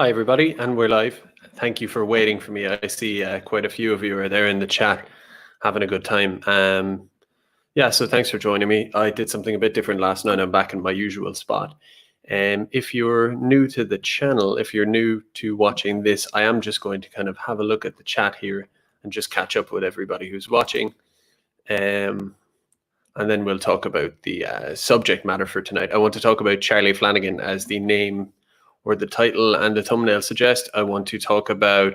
Hi, everybody, and we're live. Thank you for waiting for me. I see quite a few of you are there in the chat having a good time. Yeah, so thanks for joining me. I did something a bit different last night. I'm back in my usual spot. If you're new to the channel, if you're new to watching this, I am just going to kind of have a look at the chat here and just catch up with everybody who's watching. And then we'll talk about the subject matter for tonight. I want to talk about Charlie Flanagan, as the name or the title and the thumbnail suggest. I want to talk about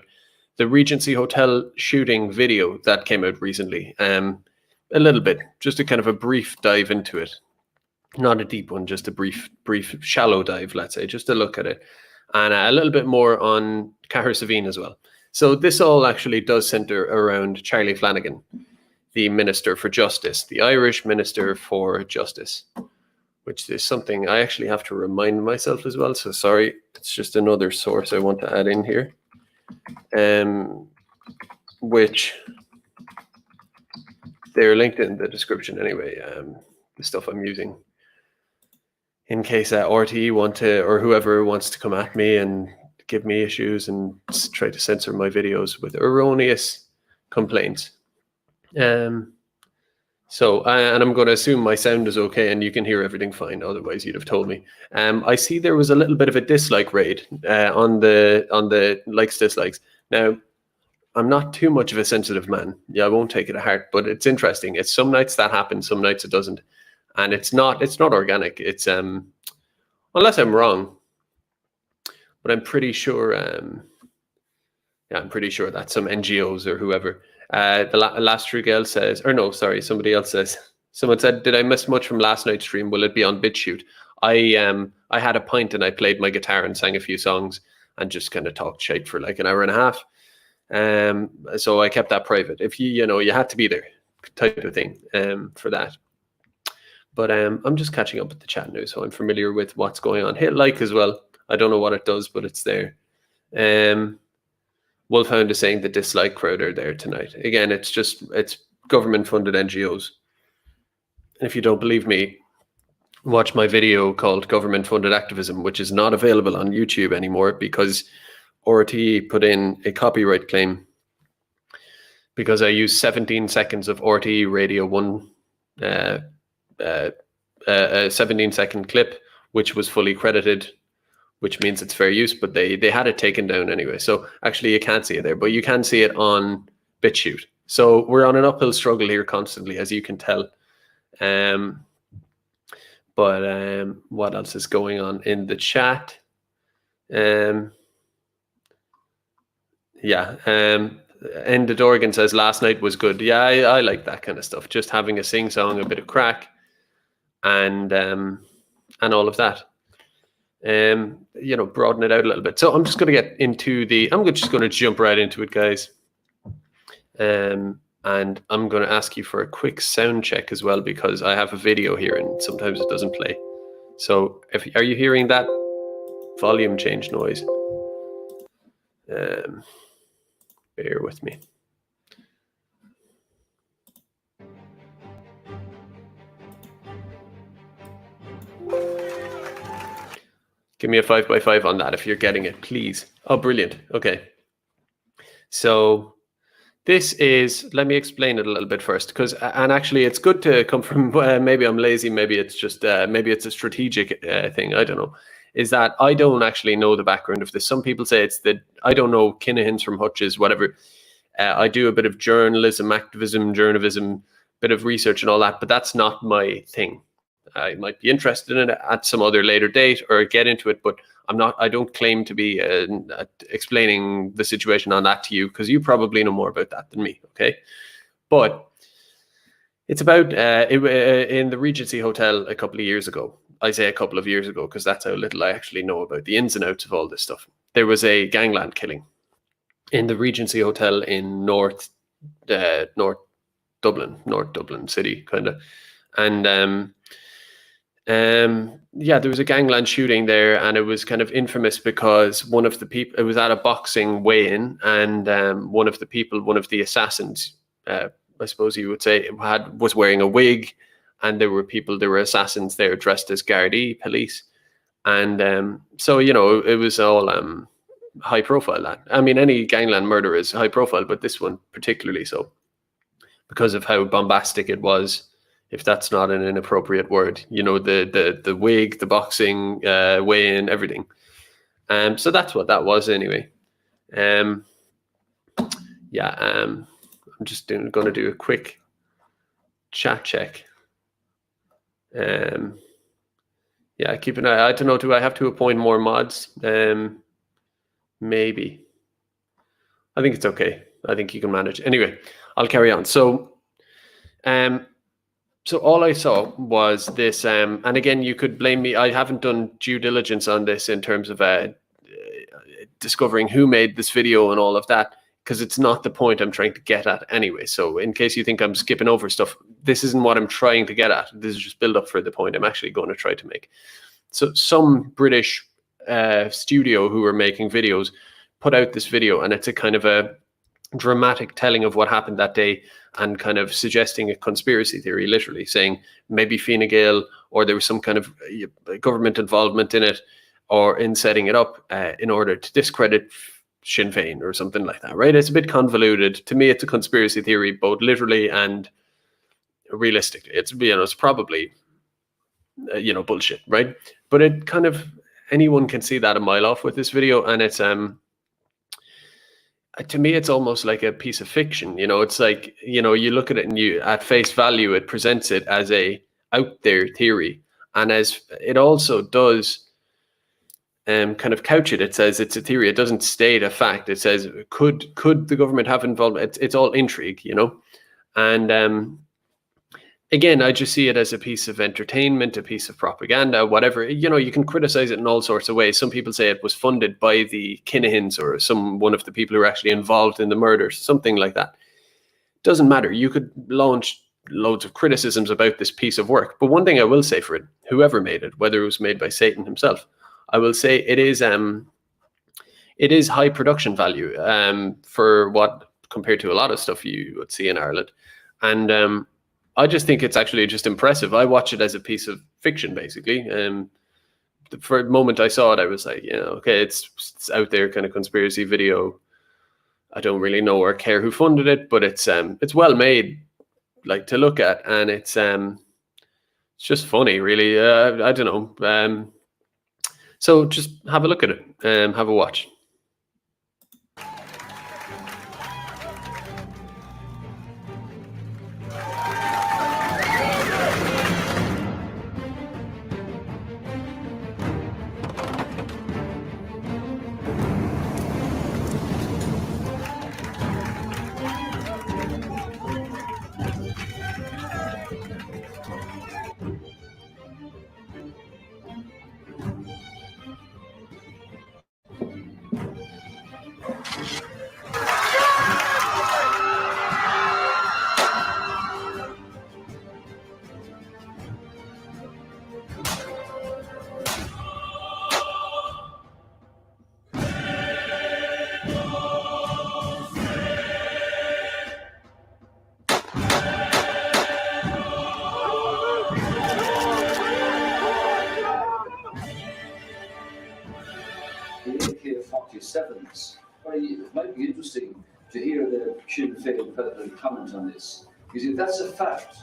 the Regency Hotel shooting video that came out recently. A little bit, just a kind of a brief dive into it. Not a deep one, just a brief, shallow dive, let's say, just to look at it. And a little bit more on Cahir Savine as well. So this all actually does center around Charlie Flanagan, the Minister for Justice, the Irish Minister for Justice, which is something I actually have to remind myself as well. So sorry, it's just another source I want to add in here, which they're linked in the description anyway, the stuff I'm using, in case RTE want to, or whoever wants to come at me and give me issues and try to censor my videos with erroneous complaints. So, and I'm going to assume my sound is okay and you can hear everything fine. Otherwise, you'd have told me. I see there was a little bit of a dislike raid on the likes dislikes. Now, I'm not too much of a sensitive man. Yeah, I won't take it to heart, but it's interesting. It's some nights that happens, some nights it doesn't, and it's not organic. It's unless I'm wrong, but I'm pretty sure. Yeah, I'm pretty sure that some NGOs or whoever. The last Trugel says, or no, sorry, somebody else says. Someone said, "Did I miss much from last night's stream? Will it be on BitChute?" I had a pint and I played my guitar and sang a few songs and just kind of talked shit for like an hour and a half. So I kept that private. If you had to be there, type of thing, for that. But I'm just catching up with the chat now, so I'm familiar with what's going on. Hit like as well. I don't know what it does, but it's there. Wolfhound is saying the dislike crowd are there tonight. Again, it's government-funded NGOs. And if you don't believe me, watch my video called Government-Funded Activism, which is not available on YouTube anymore because RTE put in a copyright claim because I used 17 seconds of RTE Radio 1, a 17-second clip, which was fully credited, which means it's fair use, but they had it taken down anyway. So actually you can't see it there, but you can see it on BitChute. So we're on an uphill struggle here constantly, as you can tell. But what else is going on in the chat? Ended Oregon says last night was good. Yeah, I like that kind of stuff. Just having a sing song, a bit of crack, and all of that. Broaden it out a little bit. So I'm just going to get into I'm just going to jump right into it, guys. And I'm going to ask you for a quick sound check as well, because I have a video here and sometimes it doesn't play. So are you hearing that volume change noise? Bear with me. Give me a 5x5 on that if you're getting it, please. Oh, brilliant. Okay. So this is, let me explain it a little bit first, and actually it's good to come from, maybe I'm lazy, maybe it's just, maybe it's a strategic thing, I don't know, is that I don't actually know the background of this. Some people say it's I don't know Kinahans from Hutches, whatever. I do a bit of journalism, bit of research and all that, but that's not my thing. I might be interested in it at some other later date or get into it, but I don't claim to be explaining the situation on that to you, because you probably know more about that than me, okay? But it's about in the Regency Hotel a couple of years ago. I say a couple of years ago because that's how little I actually know about the ins and outs of all this stuff. There was a gangland killing in the Regency Hotel in North Dublin City, kind of. And there was a gangland shooting there, and it was kind of infamous because one of the people, it was at a boxing weigh-in, and one of the assassins, I suppose you would say, was wearing a wig, and there were assassins there dressed as Gardaí police, and so it was all high profile. That, I mean, any gangland murder is high profile, but this one particularly so, because of how bombastic it was, if that's not an inappropriate word, you know, the wig, the boxing, weigh-in, everything. So that's what that was anyway. I'm just going to do a quick chat check. Keep an eye. I don't know, do I have to appoint more mods? Maybe. I think it's okay. I think you can manage. Anyway, I'll carry on. So all I saw was this, and again, you could blame me. I haven't done due diligence on this in terms of discovering who made this video and all of that, because it's not the point I'm trying to get at anyway. So in case you think I'm skipping over stuff, this isn't what I'm trying to get at. This is just build up for the point I'm actually going to try to make. So some British studio who were making videos put out this video, and it's a kind of a dramatic telling of what happened that day, and kind of suggesting a conspiracy theory, literally saying maybe Fine Gael, or there was some kind of government involvement in it, or in setting it up in order to discredit Sinn Féin or something like that, right? It's a bit convoluted. To me, it's a conspiracy theory, both literally and realistically. It's, you know, it's probably, bullshit, right? But it kind of, anyone can see that a mile off with this video, and it's, to me, it's almost like a piece of fiction. You know, it's like, you know, you look at it and you, at face value, it presents it as a out there theory, and as it also does kind of couch it. It says it's a theory. It doesn't state a fact. It says could the government have involvement? It's all intrigue, you know. And again, I just see it as a piece of entertainment, a piece of propaganda, whatever. You know, you can criticize it in all sorts of ways. Some people say it was funded by the Kinahans or one of the people who are actually involved in the murders, something like that. Doesn't matter. You could launch loads of criticisms about this piece of work. But one thing I will say for it, whoever made it, whether it was made by Satan himself, I will say it is high production value for what, compared to a lot of stuff you would see in Ireland. And I just think it's actually just impressive. I watch it as a piece of fiction, basically. For a moment I saw it, I was like, yeah, okay, it's out there, kind of conspiracy video. I don't really know or care who funded it, but it's well made, like, to look at, and it's just funny, really. I don't know. So just have a look at it, have a watch. AK-47s. It might be interesting to hear the Sinn Féin president comment on this, because if that's a fact,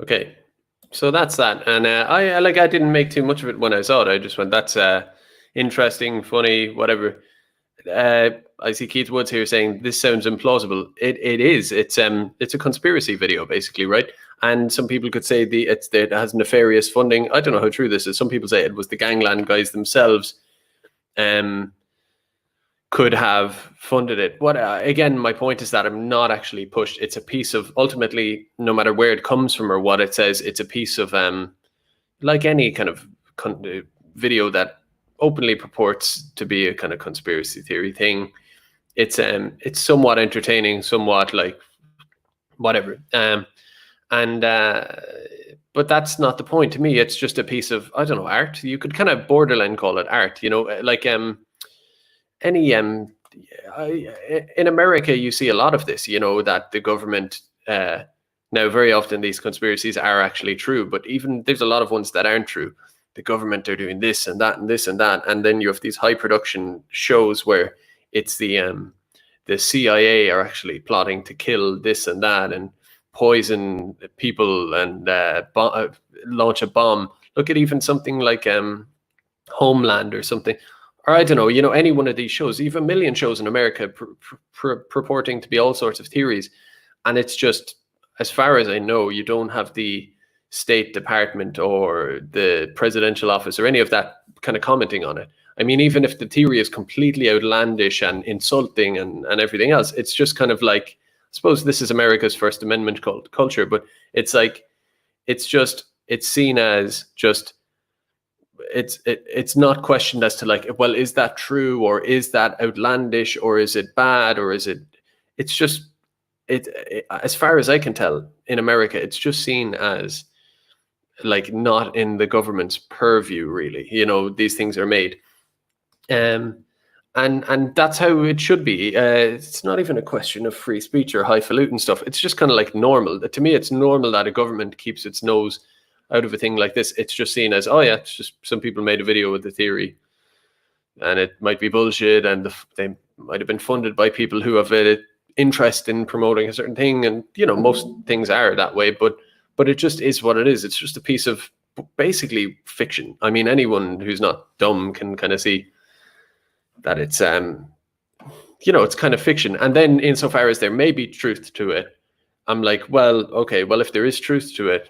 Okay, so that's that, and I didn't make too much of it when I saw it. I just went, that's interesting, funny, whatever. I see Keith Woods here saying this sounds implausible. It is. It's a conspiracy video, basically, right? And some people could say it has nefarious funding. I don't know how true this is. Some people say it was the gangland guys themselves, could have funded it. What again, my point is that I'm not actually pushed. It's a piece of, ultimately, no matter where it comes from or what it says, it's a piece of like any kind of video that openly purports to be a kind of conspiracy theory thing. It's somewhat entertaining, somewhat like whatever. But that's not the point to me. It's just a piece of, I don't know, art. You could kind of borderline call it art, you know, like any in America, you see a lot of this, you know, that the government now very often these conspiracies are actually true, but even there's a lot of ones that aren't true. The government are doing this and that and this and that, and then you have these high production shows where it's the CIA are actually plotting to kill this and that and poison people and launch a bomb. Look at even something like Homeland or something, or I don't know, you know, any one of these shows. You have a million shows in America purporting to be all sorts of theories, and it's just, as far as I know, you don't have the State Department or the presidential office or any of that kind of commenting on it. I mean, even if the theory is completely outlandish and insulting and everything else, it's just kind of like, I suppose this is America's First Amendment culture, but it's like, it's seen as just, it's not questioned as to like, well, is that true, or is that outlandish, or is it bad, or is it's just, as far as I can tell in America, it's just seen as like not in the government's purview, really. You know, these things are made. And that's how it should be. It's not even a question of free speech or highfalutin stuff. It's just kind of like normal. To me, it's normal that a government keeps its nose out of a thing like this. It's just seen as, oh yeah, it's just some people made a video with the theory, and it might be bullshit, and they might have been funded by people who have an interest in promoting a certain thing, and you know, most things are that way. But it just is what it is. It's just a piece of basically fiction. I mean, anyone who's not dumb can kind of see that it's you know, it's kind of fiction. And then insofar as there may be truth to it, I'm like, well, okay, well, if there is truth to it,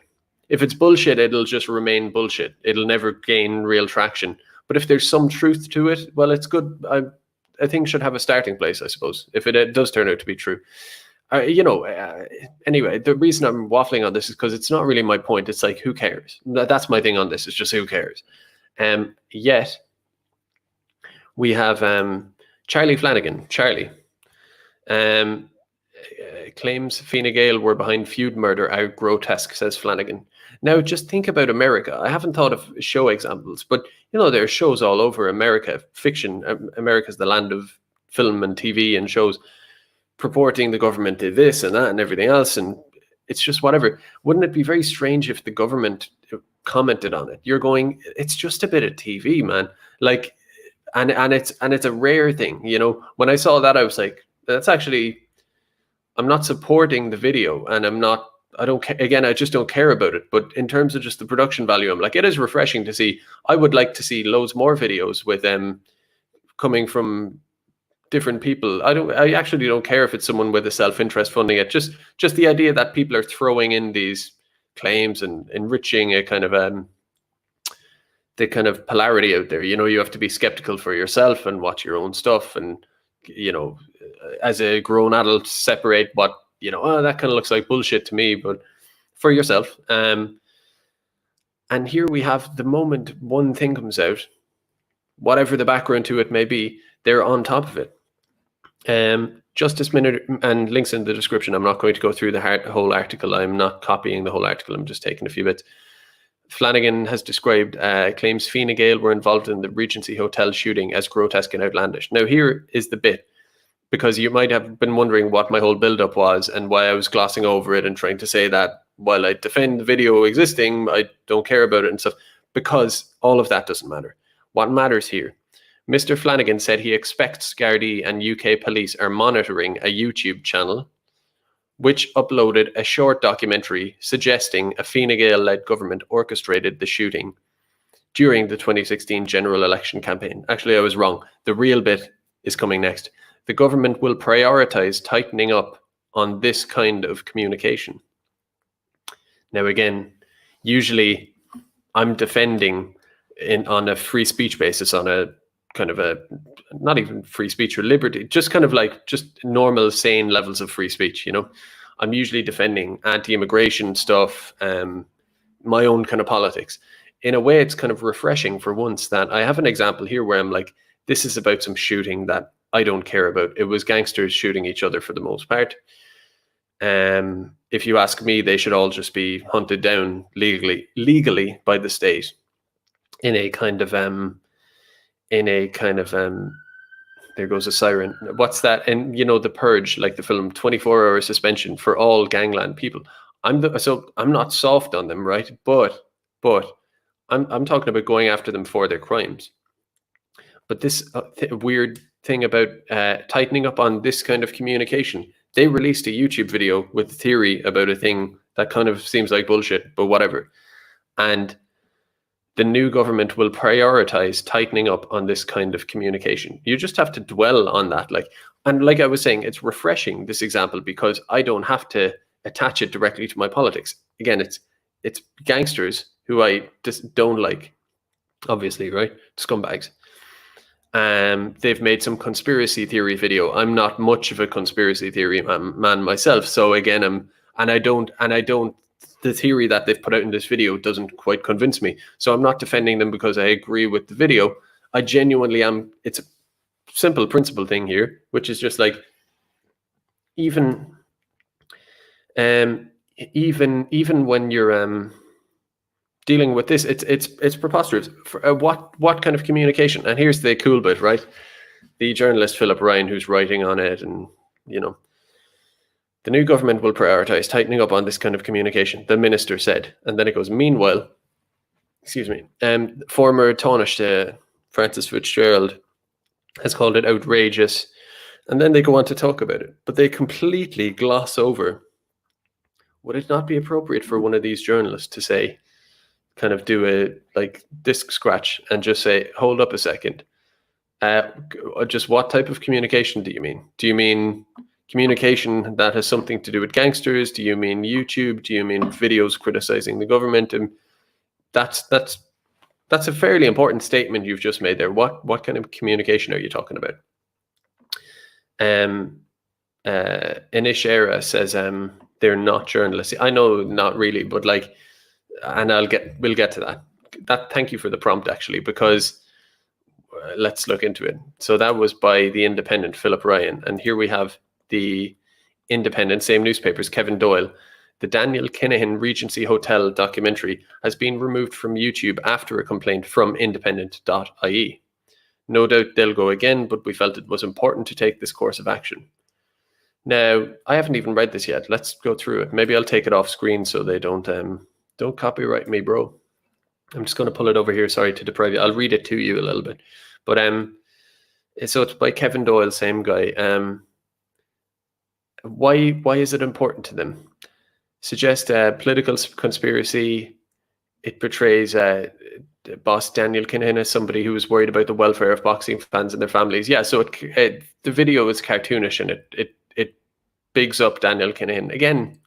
if it's bullshit, it'll just remain bullshit. It'll never gain real traction. But if there's some truth to it, well, it's good. I think should have a starting place, I suppose, if it does turn out to be true. You know, anyway, the reason I'm waffling on this is because it's not really my point. It's like, who cares? That's my thing on this. It's just, who cares? Yet we have Charlie Flanagan. Charlie claims Fine Gael were behind feud murder are grotesque, says Flanagan. Now, just think about America. I haven't thought of show examples, but you know, there are shows all over America, fiction. America's the land of film and TV and shows purporting the government did this and that and everything else, and it's just whatever. Wouldn't it be very strange if the government commented on it? You're going, it's just a bit of TV, man. Like, and it's a rare thing, you know. When I saw that, I was like, that's actually, I'm not supporting the video, and I just don't care about it. But in terms of just the production value, I'm like, it is refreshing to see. I would like to see loads more videos with them coming from different people. I actually don't care if it's someone with a self-interest funding it. Just the idea that people are throwing in these claims and enriching a kind of the kind of polarity out there. You know, you have to be skeptical for yourself and watch your own stuff, and you know, as a grown adult, separate what, you know, oh, that kind of looks like bullshit to me, but for yourself. And here we have, the moment one thing comes out, whatever the background to it may be, they're on top of it. Justice Minute, and links in the description. I'm not going to go through the whole article. I'm not copying the whole article. I'm just taking a few bits. Flanagan has described claims Fine Gael were involved in the Regency Hotel shooting as grotesque and outlandish. Now, here is the bit, because you might have been wondering what my whole build-up was and why I was glossing over it and trying to say that while I defend the video existing, I don't care about it and stuff, because all of that doesn't matter. What matters here, Mr. Flanagan said he expects Gardaí and UK police are monitoring a YouTube channel which uploaded a short documentary suggesting a Fine Gael-led government orchestrated the shooting during the 2016 general election campaign. Actually, I was wrong. The real bit is coming next. The government will prioritize tightening up on this kind of communication. Now, again, usually I'm defending on a free speech basis, on a kind of a, not even free speech or liberty, just kind of like just normal, sane levels of free speech, you know. I'm usually defending anti-immigration stuff, my own kind of politics. In a way, it's kind of refreshing for once that I have an example here where I'm like, this is about some shooting that I don't care about. It was gangsters shooting each other for the most part. If you ask me, they should all just be hunted down legally by the state in a kind of there goes a siren. What's that? And you know, The Purge, like the film, 24-hour suspension for all gangland people. I'm not soft on them, right? But I'm talking about going after them for their crimes. But this weird thing about tightening up on this kind of communication. They released a YouTube video with a theory about a thing that kind of seems like bullshit, but whatever. And the new government will prioritize tightening up on this kind of communication. You just have to dwell on that. And like I was saying, it's refreshing, this example, because I don't have to attach it directly to my politics. Again, it's gangsters who I just don't like, obviously, right? Scumbags. They've made some conspiracy theory video. I'm not much of a conspiracy theory man myself. So again, the theory that they've put out in this video doesn't quite convince me. So I'm not defending them because I agree with the video. I genuinely am. It's a simple principle thing here, which is just like, even when you're dealing with this, it's preposterous. For, what kind of communication? And here's the cool bit, right? The journalist Philip Ryan, who's writing on it, and you know, the new government will prioritize tightening up on this kind of communication, the minister said. And then it goes, meanwhile, former Taoiseach Francis Fitzgerald has called it outrageous. And then they go on to talk about it, but they completely gloss over. Would it not be appropriate for one of these journalists to say, kind of do a like disc scratch and just say, hold up a second. Just what type of communication do you mean? Do you mean communication that has something to do with gangsters? Do you mean YouTube? Do you mean videos criticizing the government? And that's a fairly important statement you've just made there. What kind of communication are you talking about? Inish Era says they're not journalists. I know, not really, but like, and we'll get to that. Thank you for the prompt, actually, because let's look into it. So that was by The Independent, Philip Ryan, and here we have The Independent, same newspapers, Kevin Doyle. The Daniel Kinahan Regency Hotel documentary has been removed from YouTube after a complaint from independent.ie. No doubt they'll go again, but we felt it was important to take this course of action. Now, I haven't even read this yet. Let's go through it. Maybe I'll take it off screen so they don't copyright me, bro. I'm just going to pull it over here. Sorry to deprive you. I'll read it to you a little bit. But so it's by Kevin Doyle, same guy. Why is it important to them? Suggest political conspiracy. It portrays boss Daniel Kinahan as somebody who was worried about the welfare of boxing fans and their families. Yeah, so the video is cartoonish, and it bigs up Daniel Kinahan. Again,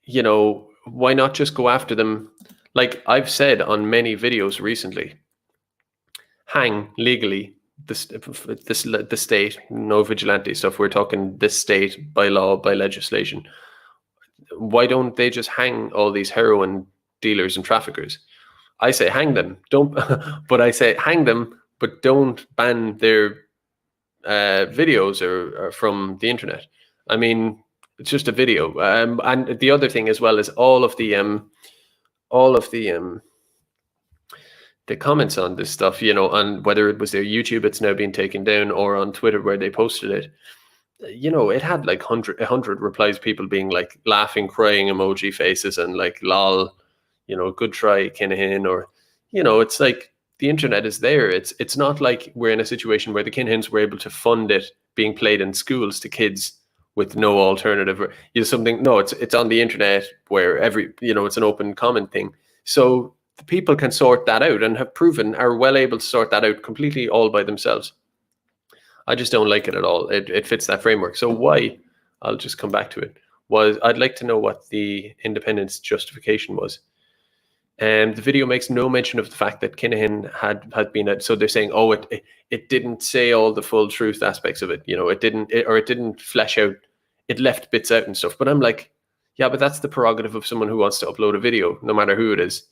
you know, why not just go after them? Like I've said on many videos recently, hang legally the state, no vigilante stuff. We're talking this state by law, by legislation. Why don't they just hang all these heroin dealers and traffickers? I say hang them. But I say hang them, but don't ban their videos or from the internet. I mean, it's just a video. And the other thing as well is all of the comments on this stuff, you know, on whether it was their YouTube, it's now been taken down, or on Twitter where they posted it. You know, it had like 100 replies, people being like laughing, crying emoji faces, and like lol, you know, good try, Kinahan, or you know, it's like the internet is there. It's not like we're in a situation where the Kinahans were able to fund it being played in schools to kids with no alternative, or you know, something. No, it's on the internet where it's an open comment thing. So the people can sort that out, and are well able to sort that out completely all by themselves. I just don't like it at all. It fits that framework. So why? I'll just come back to it. I'd like to know what the Independent's justification was. The video makes no mention of the fact that Kinahan had been so they're saying, oh, it didn't say all the full truth aspects of it. It didn't flesh out. It left bits out and stuff. But I'm like, yeah, but that's the prerogative of someone who wants to upload a video, no matter who it is,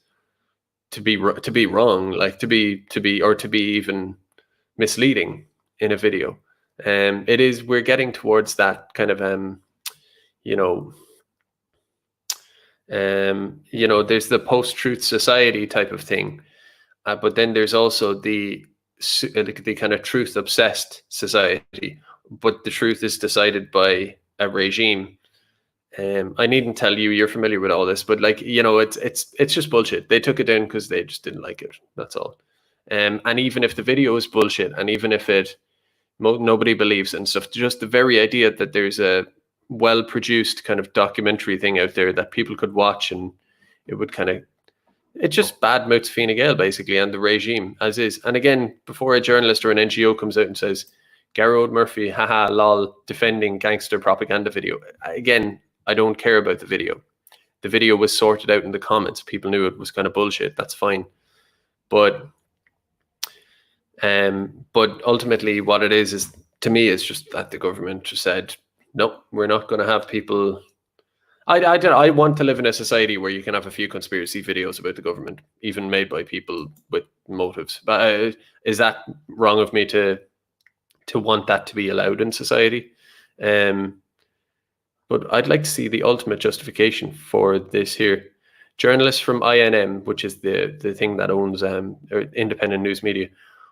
to be wrong, like to be even misleading in a video. We're getting towards that kind of there's the post-truth society type of thing, but then there's also the kind of truth-obsessed society, but the truth is decided by a regime. I needn't tell you, you're familiar with all this, but it's just bullshit. They took it down because they just didn't like it. That's all. And even if the video is bullshit, and even if nobody believes and stuff, just the very idea that there's a well-produced kind of documentary thing out there that people could watch, and it just badmouths Fine Gael basically and the regime as is. And again, before a journalist or an NGO comes out and says, Garrod Murphy, haha, lol, defending gangster propaganda video. Again, I don't care about the video. The video was sorted out in the comments. People knew it was kind of bullshit. That's fine. But ultimately what it is to me is just that the government just said, no, we're not going to have people. I want to live in a society where you can have a few conspiracy videos about the government, even made by people with motives. But is that wrong of me to want that to be allowed in society? But I'd like to see the ultimate justification for this here. Journalists from INM, which is the thing that owns independent news media,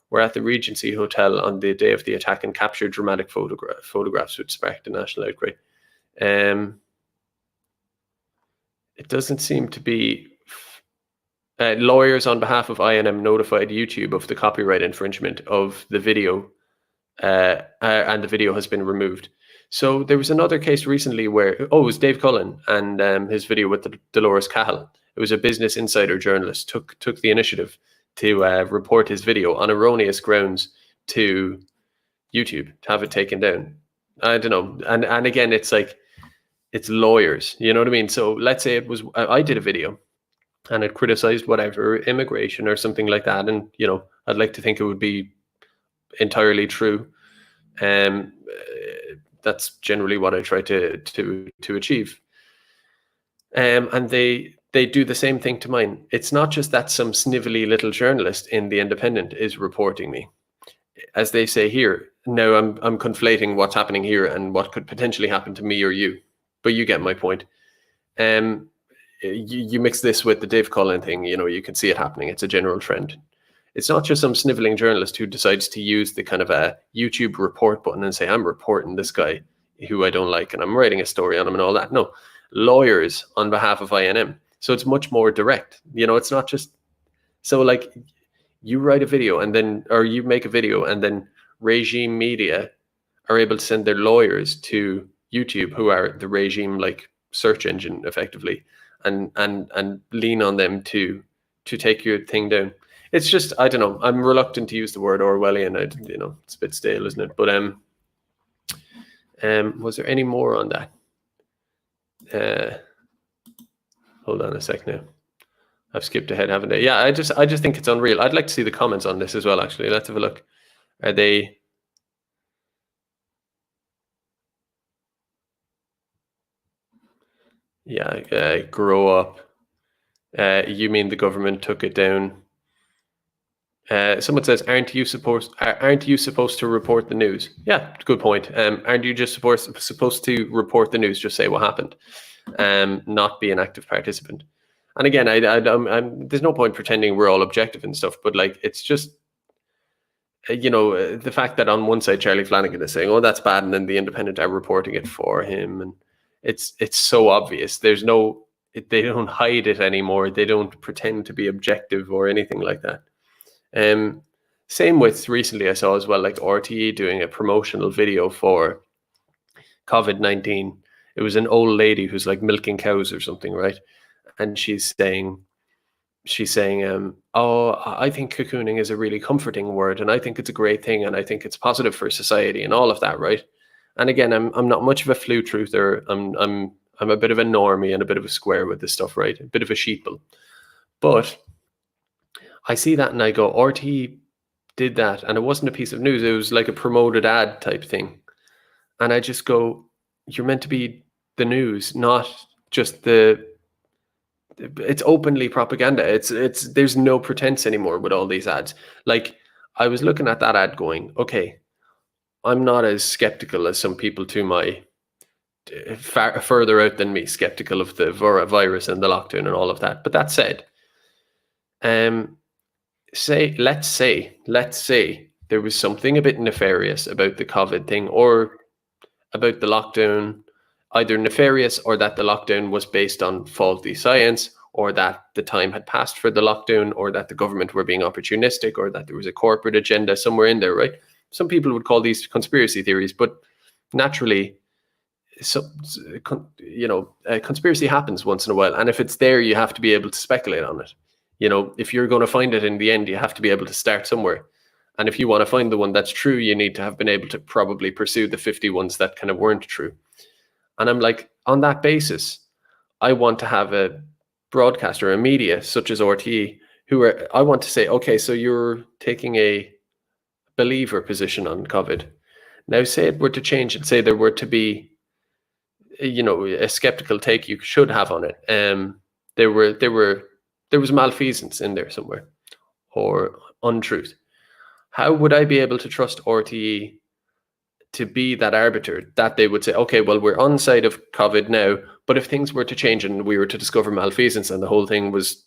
were at the Regency Hotel on the day of the attack and captured dramatic photographs which sparked a national outcry. It doesn't seem to be... lawyers on behalf of INM notified YouTube of the copyright infringement of the video, and the video has been removed. So there was another case recently where, it was Dave Cullen and his video with Dolores Cahill. It was a Business Insider journalist took the initiative to report his video on erroneous grounds to YouTube, to have it taken down. I don't know. And again, it's like, it's lawyers, you know what I mean? So let's say I did a video and it criticized whatever, immigration or something like that. And, I'd like to think it would be entirely true. That's generally what I try to achieve. And they do the same thing to mine. It's not just that some snivelly little journalist in The Independent is reporting me. As they say here, now I'm conflating what's happening here and what could potentially happen to me or you. But you get my point. You mix this with the Dave Cullen thing, you can see it happening. It's a general trend. It's not just some sniveling journalist who decides to use the kind of a YouTube report button and say, I'm reporting this guy who I don't like and I'm writing a story on him and all that. No, lawyers on behalf of INM. So it's much more direct. It's not just... So like you write a video or you make a video and then regime media are able to send their lawyers to YouTube, who are the regime like search engine effectively, and lean on them to take your thing down. It's just, I don't know. I'm reluctant to use the word Orwellian. It's a bit stale, isn't it? But was there any more on that? Hold on a sec now. I've skipped ahead, haven't I? Yeah, I just think it's unreal. I'd like to see the comments on this as well. Actually, let's have a look. Are they? Yeah, grow up. You mean the government took it down? Someone says, "Aren't you supposed to report the news?" Yeah, good point. Aren't you just supposed to report the news? Just say what happened, not be an active participant. And again, there's no point pretending we're all objective and stuff. But like, it's just, the fact that on one side Charlie Flanagan is saying, "Oh, that's bad," and then the Independent are reporting it for him, and it's so obvious. They don't hide it anymore. They don't pretend to be objective or anything like that. Same with recently I saw as well, like RTE doing a promotional video for COVID-19. It was an old lady who's like milking cows or something, right? And she's saying, oh, I think cocooning is a really comforting word, and I think it's a great thing, and I think it's positive for society and all of that, right? And again, I'm not much of a flu truther. I'm a bit of a normie and a bit of a square with this stuff, right? A bit of a sheeple. But I see that and I go, RT did that, and it wasn't a piece of news. It was like a promoted ad type thing. And I just go, you're meant to be the news, not just it's openly propaganda. It's there's no pretense anymore with all these ads. Like, I was looking at that ad going, okay, I'm not as skeptical as some people to my further out than me, skeptical of the virus and the lockdown and all of that. But that said, let's say there was something a bit nefarious about the COVID thing, or about the lockdown, either nefarious or that the lockdown was based on faulty science, or that the time had passed for the lockdown, or that the government were being opportunistic, or that there was a corporate agenda somewhere in there, right? Some people would call these conspiracy theories, but naturally, conspiracy happens once in a while. And if it's there, you have to be able to speculate on it. If you're going to find it in the end, you have to be able to start somewhere. And if you want to find the one that's true, you need to have been able to probably pursue the 50 ones that kind of weren't true. And I'm like, on that basis, I want to have a broadcaster, a media such as RTE, I want to say, okay, so you're taking a believer position on COVID. Now, say it were to change and say there were to be, a skeptical take you should have on it. There was malfeasance in there somewhere, or untruth. How would I be able to trust RTE to be that arbiter, that they would say, okay, well, we're on side of COVID now, but if things were to change and we were to discover malfeasance and the whole thing was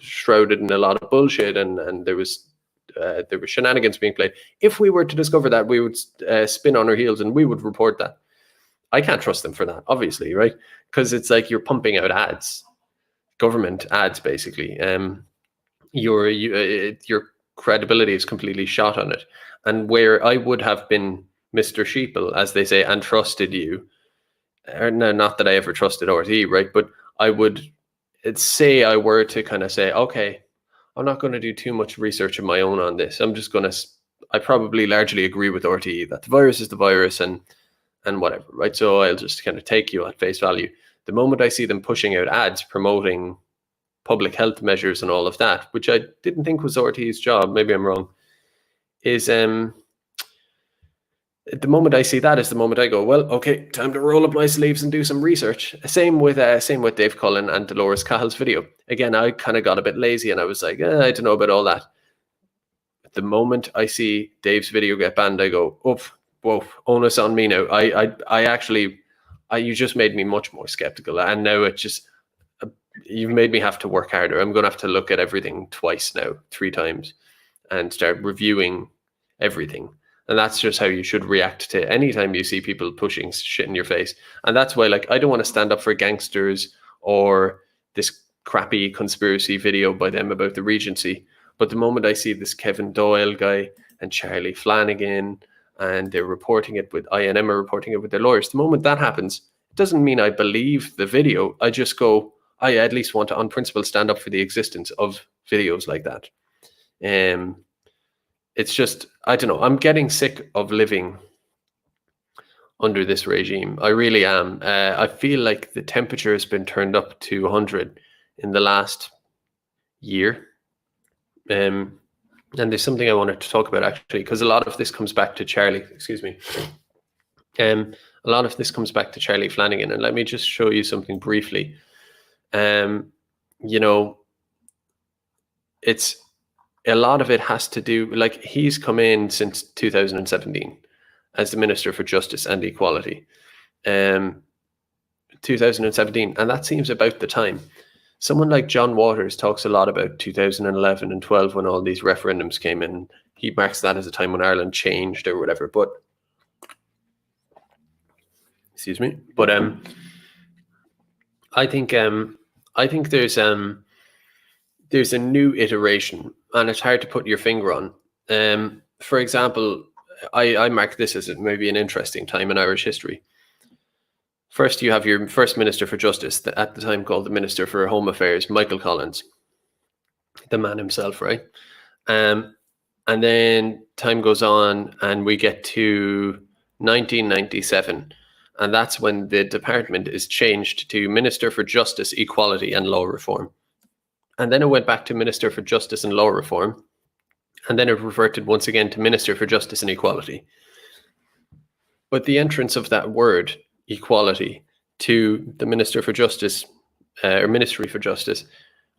shrouded in a lot of bullshit, and there was shenanigans being played, if we were to discover that, we would spin on our heels and we would report that. I can't trust them for that, obviously, right? Because it's like you're pumping out ads, government ads, basically. Your credibility is completely shot on it. And where I would have been Mr. Sheeple, as they say, and trusted you, no, not that I ever trusted RT, right? But I would say, I were to kind of say, okay, I'm not going to do too much research of my own on this. I probably largely agree with RT that the virus is the virus and whatever, right? So I'll just kind of take you at face value. The moment I see them pushing out ads promoting public health measures and all of that, which I didn't think was RT's job, maybe I'm wrong, is the moment I see that is the moment I go, well, okay, time to roll up my sleeves and do some research. Same with Dave Cullen and Dolores Cahill's video. Again, I kind of got a bit lazy and I was like, I don't know about all that. The moment I see Dave's video get banned, I go, whoa, onus on me now. You just made me much more skeptical, and now you've made me have to work harder. I'm going to have to look at everything twice now, 3 times, and start reviewing everything. And that's just how you should react to anytime you see people pushing shit in your face. And that's why, I don't want to stand up for gangsters or this crappy conspiracy video by them about the Regency. But the moment I see this Kevin Doyle guy and Charlie Flanagan, and they're reporting it with INM are reporting it with their lawyers, the moment that happens, it doesn't mean I believe the video. I just go, I at least want to, on principle, stand up for the existence of videos like that. It's just, I don't know, I'm getting sick of living under this regime. I really am. I feel like the temperature has been turned up to 100 in the last year. And there's something I wanted to talk about, actually, because a lot of this comes back to Charlie, a lot of this comes back to Charlie Flanagan. And let me just show you something briefly. It's a lot of it has to do, he's come in since 2017 as the Minister for Justice and Equality. 2017, and that seems about the time. Someone like John Waters talks a lot about 2011 and 12 when all these referendums came in. He marks that as a time when Ireland changed or whatever. But I think there's a new iteration, and it's hard to put your finger on. For example, I mark this as maybe an interesting time in Irish history. First, you have your first Minister for Justice, at the time called the Minister for Home Affairs, Michael Collins, the man himself, right? And then time goes on and we get to 1997. And that's when the department is changed to Minister for Justice, Equality and Law Reform. And then it went back to Minister for Justice and Law Reform. And then it reverted once again to Minister for Justice and Equality. But the entrance of that word, equality, to the Minister for Justice, or Ministry for Justice,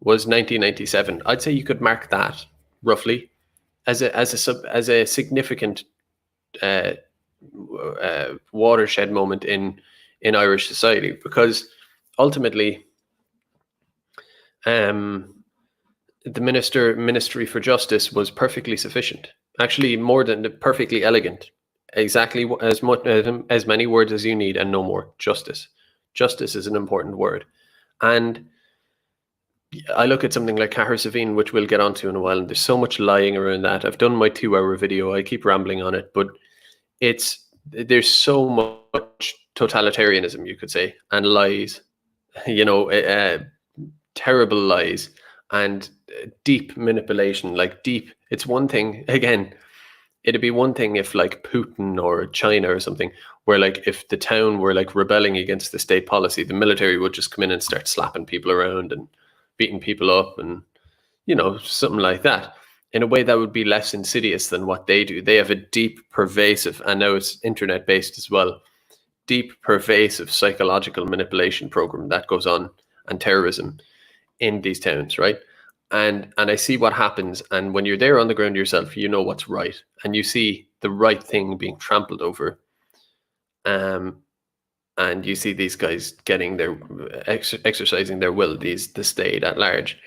was 1997. I'd say you could mark that roughly as a significant watershed moment in Irish society, because ultimately, the Ministry for Justice was perfectly sufficient. Actually, more than perfectly elegant. Exactly as many words as you need and no more. Justice. Justice is an important word. And I look at something like Cahir Savine, which we'll get onto in a while, and there's so much lying around that. I've done my 2-hour video. I keep rambling on it, but there's so much totalitarianism, you could say, and lies, terrible lies and deep manipulation, it's one thing, again, it'd be one thing if like Putin or China or something, where like if the town were like rebelling against the state policy, the military would just come in and start slapping people around and beating people up and, something like that. In a way that would be less insidious than what they do. They have a deep, pervasive, and now it's internet based as well, deep, pervasive psychological manipulation program that goes on, and terrorism in these towns, right? And I see what happens, and when you're there on the ground yourself, you know what's right, and you see the right thing being trampled over, and you see these guys getting their exercising their will, the state at large.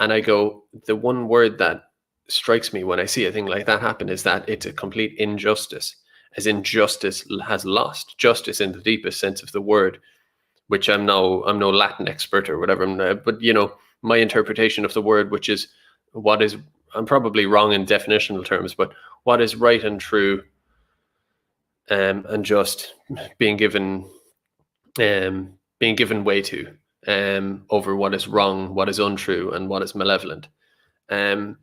And I go, the one word that strikes me when I see a thing like that happen is that it's a complete injustice, as in justice has lost. Justice in the deepest sense of the word, which I'm no Latin expert or whatever, but my interpretation of the word, which is what is, I'm probably wrong in definitional terms, but what is right and true, and just being given way to, over what is wrong, what is untrue, and what is malevolent. And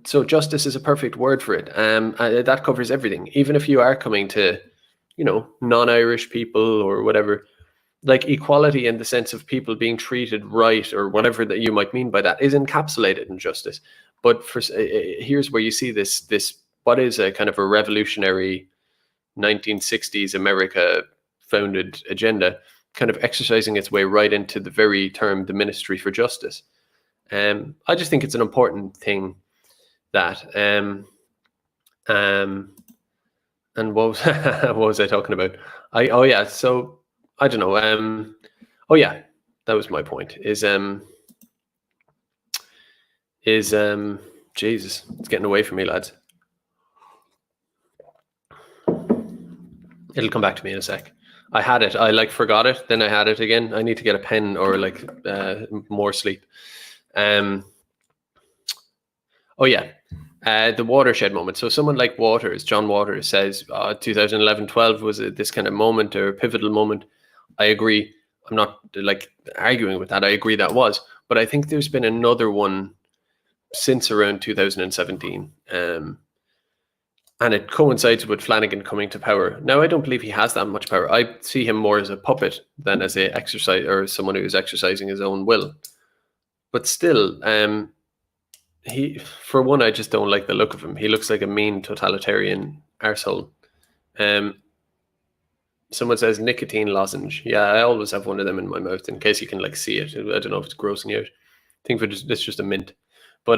so justice is a perfect word for it. That covers everything. Even if you are coming to, non-Irish people or whatever, like equality in the sense of people being treated right or whatever that you might mean by that is encapsulated in justice. But here's where you see this what is a kind of a revolutionary 1960s America founded agenda kind of exercising its way right into the very term, the Ministry for Justice. I just think it's an important thing that, and what was, what was I talking about? So I don't know. That was my point. Jesus, it's getting away from me, lads. It'll come back to me in a sec. I had it. I forgot it. Then I had it again. I need to get a pen or more sleep. The watershed moment. So someone like John Waters says 2011-12 was this kind of moment or pivotal moment. I agree. I'm not arguing with that. I agree that was. But I think there's been another one since around 2017. And it coincides with Flanagan coming to power. Now, I don't believe he has that much power. I see him more as a puppet than as a exercise or someone who is exercising his own will. But still, for one, I just don't like the look of him. He looks like a mean totalitarian arsehole. Someone says nicotine lozenge. Yeah, I always have one of them in my mouth in case you can see it. I don't know if it's grossing you out. I think it's just a mint. But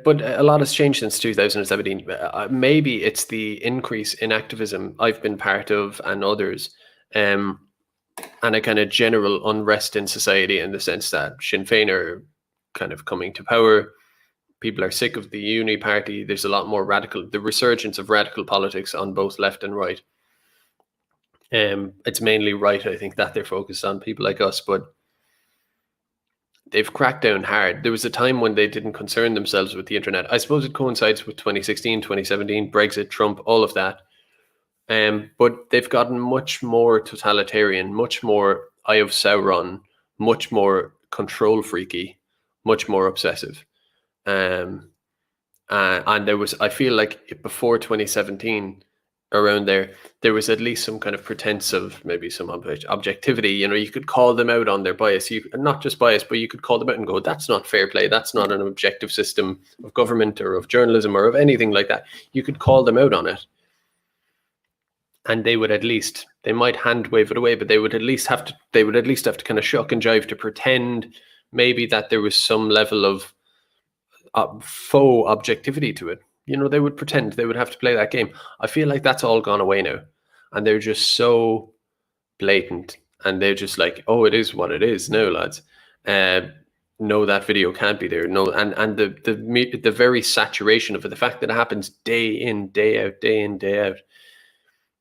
but a lot has changed since 2017. Maybe it's the increase in activism I've been part of and others, and a kind of general unrest in society in the sense that Sinn Féin are kind of coming to power. People are sick of the uni party. There's a lot more the resurgence of radical politics on both left and right. It's mainly right, I think, that they're focused on, people like us, but they've cracked down hard. There was a time when they didn't concern themselves with the internet. I suppose it coincides with 2016, 2017, Brexit, Trump, all of that. But they've gotten much more totalitarian, much more Eye of Sauron, much more control freaky, much more obsessive. And there was, I feel like before 2017, around there was at least some kind of pretense of maybe some objectivity. You could call them out on their bias. You not just bias, but you could call them out and go, that's not fair play. That's not an objective system of government or of journalism or of anything like that. You could call them out on it. And they might hand wave it away, but they would at least have to kind of shuck and jive to pretend maybe that there was some level of faux objectivity to it. They would pretend, they would have to play that game. I feel like that's all gone away now. And they're just so blatant. And they're just like, oh, it is what it is. No, lads. No, that video can't be there. No, and the very saturation of it, the fact that it happens day in, day out,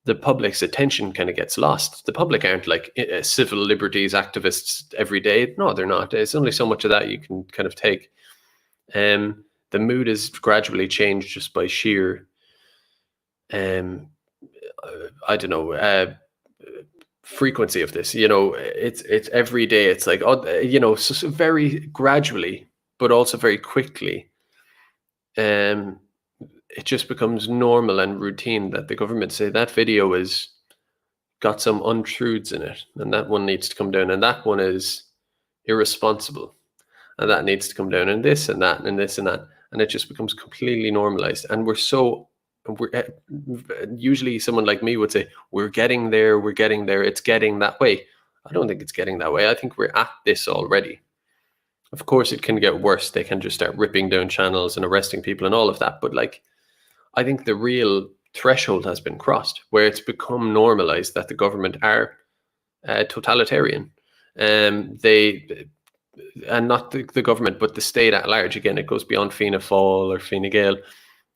the public's attention kind of gets lost. The public aren't like civil liberties activists every day. No, they're not. It's only so much of that you can kind of take. The mood is gradually changed just by sheer, I don't know, frequency of this. It's every day. It's like, so very gradually, but also very quickly. It just becomes normal and routine that the government say that video is got some untruths in it, and that one needs to come down, and that one is irresponsible, and that needs to come down, and this and that and this and that, and it just becomes completely normalized. And we're usually someone like me would say, we're getting there, it's getting that way. I don't think it's getting that way. I think we're at this already. Of course, it can get worse. They can just start ripping down channels and arresting people and all of that. But I think the real threshold has been crossed, where it's become normalized that the government are totalitarian. And not the government, but the state at large. Again, it goes beyond Fianna Fáil or Fine Gael.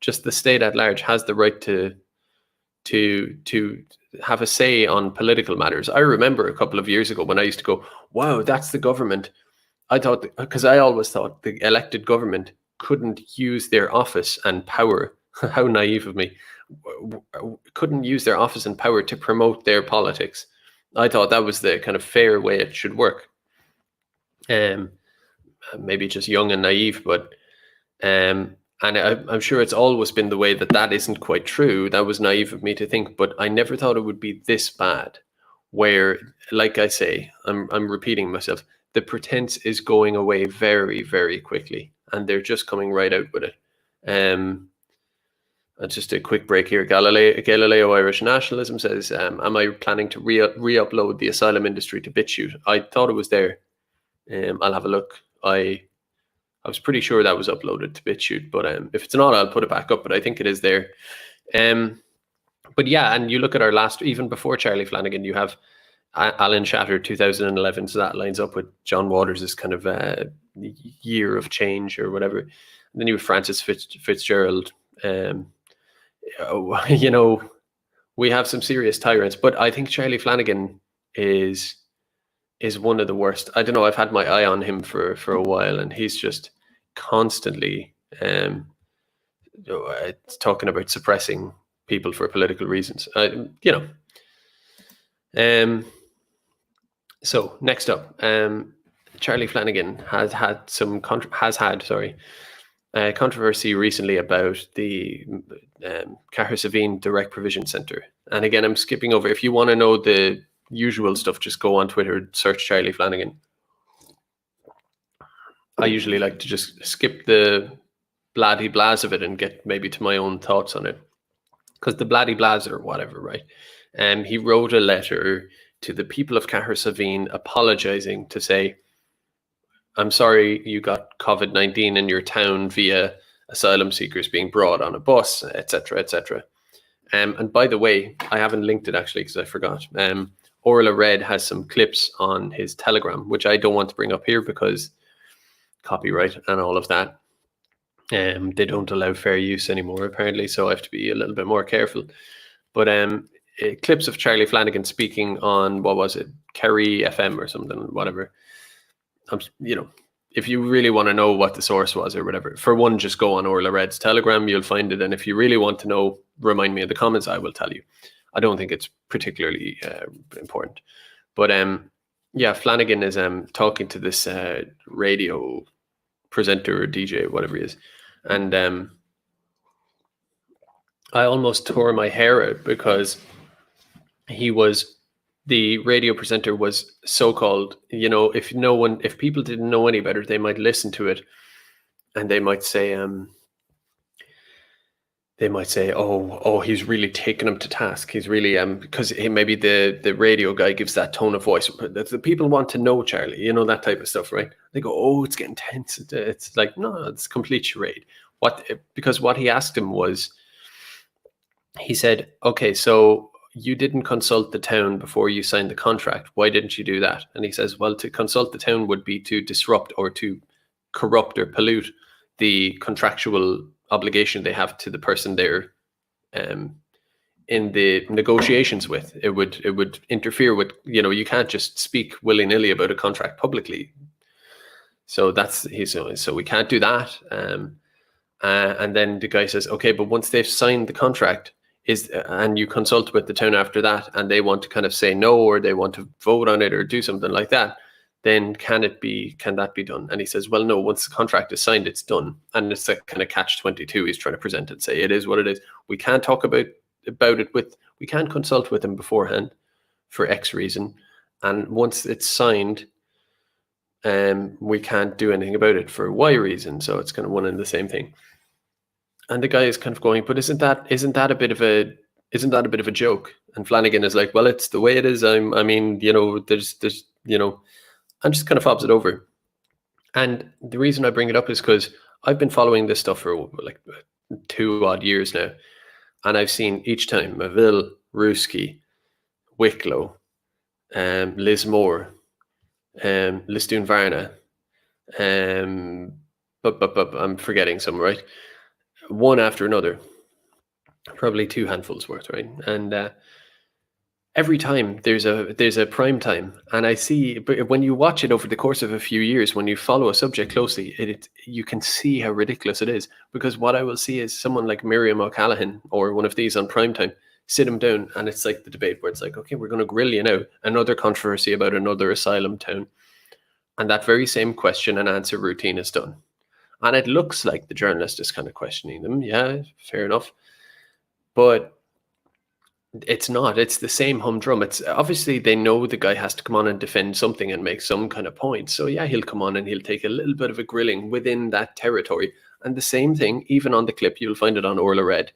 Just the state at large has the right to have a say on political matters. I remember a couple of years ago when I used to go, wow, that's the government. Because I always thought the elected government couldn't use their office and power. How naive of me. Couldn't use their office and power to promote their politics. I thought that was the kind of fair way it should work. Maybe just young and naive, but and I'm sure it's always been the way that isn't quite true. That was naive of me to think, but I never thought it would be this bad, where, like I say, I'm repeating myself, the pretense is going away very, very quickly, and they're just coming right out with it. And just a quick break here. Galileo Irish Nationalism says, am I planning to re-upload the asylum industry to BitChute? I thought it was there. I'll have a look. I was pretty sure that was uploaded to BitChute, but if it's not, I'll put it back up, but I think it is there. But yeah, and you look at our last, even before Charlie Flanagan, you have Alan Shatter 2011, so that lines up with John Waters' kind of year of change or whatever. And then you have Francis Fitzgerald. We have some serious tyrants, but I think Charlie Flanagan is one of the worst. I don't know, I've had my eye on him for a while, and he's just constantly talking about suppressing people for political reasons. So next up, Charlie Flanagan has had controversy recently about the Cahir Direct Provision Centre. And again, I'm skipping over. If you want to know the usual stuff, just go on Twitter, search Charlie Flanagan. I usually like to just skip the bladdy blahs of it and get maybe to my own thoughts on it, because the bladdy blahs or whatever, right? And he wrote a letter to the people of Cahir apologizing, to say, I'm sorry you got COVID-19 in your town via asylum seekers being brought on a bus, etc., etc. And by the way, I haven't linked it actually because I forgot. Orla Red has some clips on his Telegram, which I don't want to bring up here because copyright and all of that. They don't allow fair use anymore, apparently, so I have to be a little bit more careful. But clips of Charlie Flanagan speaking on, what was it, Kerry FM or something, whatever. If you really want to know what the source was or whatever, for one, just go on Orla Red's Telegram, you'll find it. And if you really want to know, remind me in the comments, I will tell you. I don't think it's particularly important. But yeah, Flanagan is talking to this radio presenter or DJ, whatever he is. And I almost tore my hair out because the radio presenter was so-called, if people didn't know any better, they might listen to it and they might say, oh, he's really taking him to task. He's really, because maybe the radio guy gives that tone of voice. The people want to know, Charlie, that type of stuff, right? They go, oh, it's getting tense. It's like, no, it's complete charade. Because what he asked him was, he said, okay, so you didn't consult the town before you signed the contract. Why didn't you do that? And he says, well, to consult the town would be to disrupt or to corrupt or pollute the contractual obligation they have to the person they're in the negotiations with. It would interfere with, you can't just speak willy-nilly about a contract publicly. So so we can't do that. And then the guy says, okay, but once they've signed the contract, and you consult with the town after that, and they want to kind of say no, or they want to vote on it or do something like that, then can that be done? And he says, well, no, once the contract is signed, it's done. And it's a kind of catch-22 he's trying to present it, say it is what it is. We can't talk about it we can't consult with them beforehand for X reason. And once it's signed, we can't do anything about it for Y reason. So it's kind of one and the same thing. And the guy is kind of going, but isn't that a bit of a joke? And Flanagan is like, well, it's the way it is. there's and just kind of fobs it over. And the reason I bring it up is because I've been following this stuff for like 2 odd years now. And I've seen each time Maville, Ruski, Wicklow, Liz Moore, Listune Varna, but I'm forgetting some, right? One after another, probably 2 handfuls worth, right? And every time there's a prime time, and I see, but when you watch it over the course of a few years, when you follow a subject closely, you can see how ridiculous it is. Because what I will see is someone like Miriam O'Callaghan or one of these on prime time sit him down, and it's like the debate where it's like, okay, we're going to grill you now, another controversy about another asylum town, and that very same question and answer routine is done. And it looks like the journalist is kind of questioning them. Yeah, fair enough. But it's not. It's the same humdrum. It's obviously they know the guy has to come on and defend something and make some kind of point. So yeah, he'll come on and he'll take a little bit of a grilling within that territory. And the same thing, even on the clip, you'll find it on Orla Red.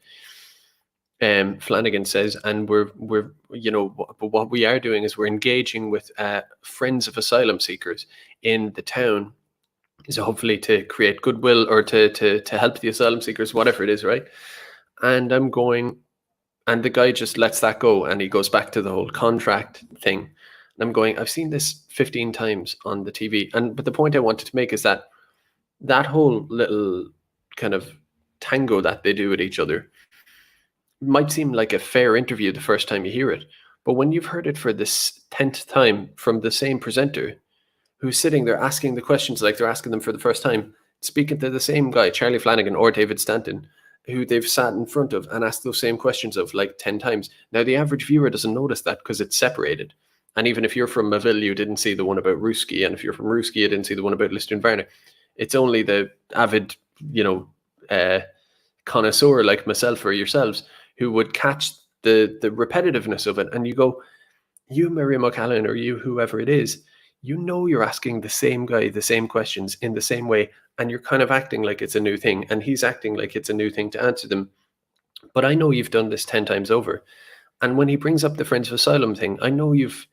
Flanagan says, and we're but what we are doing is we're engaging with friends of asylum seekers in the town. So hopefully to create goodwill or to help the asylum seekers, whatever it is, right? And I'm going, and the guy just lets that go, and he goes back to the whole contract thing. And I'm going, I've seen this 15 times on the TV. But the point I wanted to make is that whole little kind of tango that they do with each other might seem like a fair interview the first time you hear it. But when you've heard it for this 10th time from the same presenter, who's sitting there asking the questions like they're asking them for the first time, speaking to the same guy, Charlie Flanagan or David Stanton, who they've sat in front of and asked those same questions of like 10 times. Now, the average viewer doesn't notice that because it's separated. And even if you're from Maville, you didn't see the one about Ruski. And if you're from Ruski, you didn't see the one about Listune Varna. It's only the avid, connoisseur like myself or yourselves who would catch the repetitiveness of it. And you go, you, Miriam O'Callaghan, or you, whoever it is, you're asking the same guy the same questions in the same way, and you're kind of acting like it's a new thing, and he's acting like it's a new thing to answer them. But I know you've done this 10 times over. And when he brings up the Friends of Asylum thing, I know you've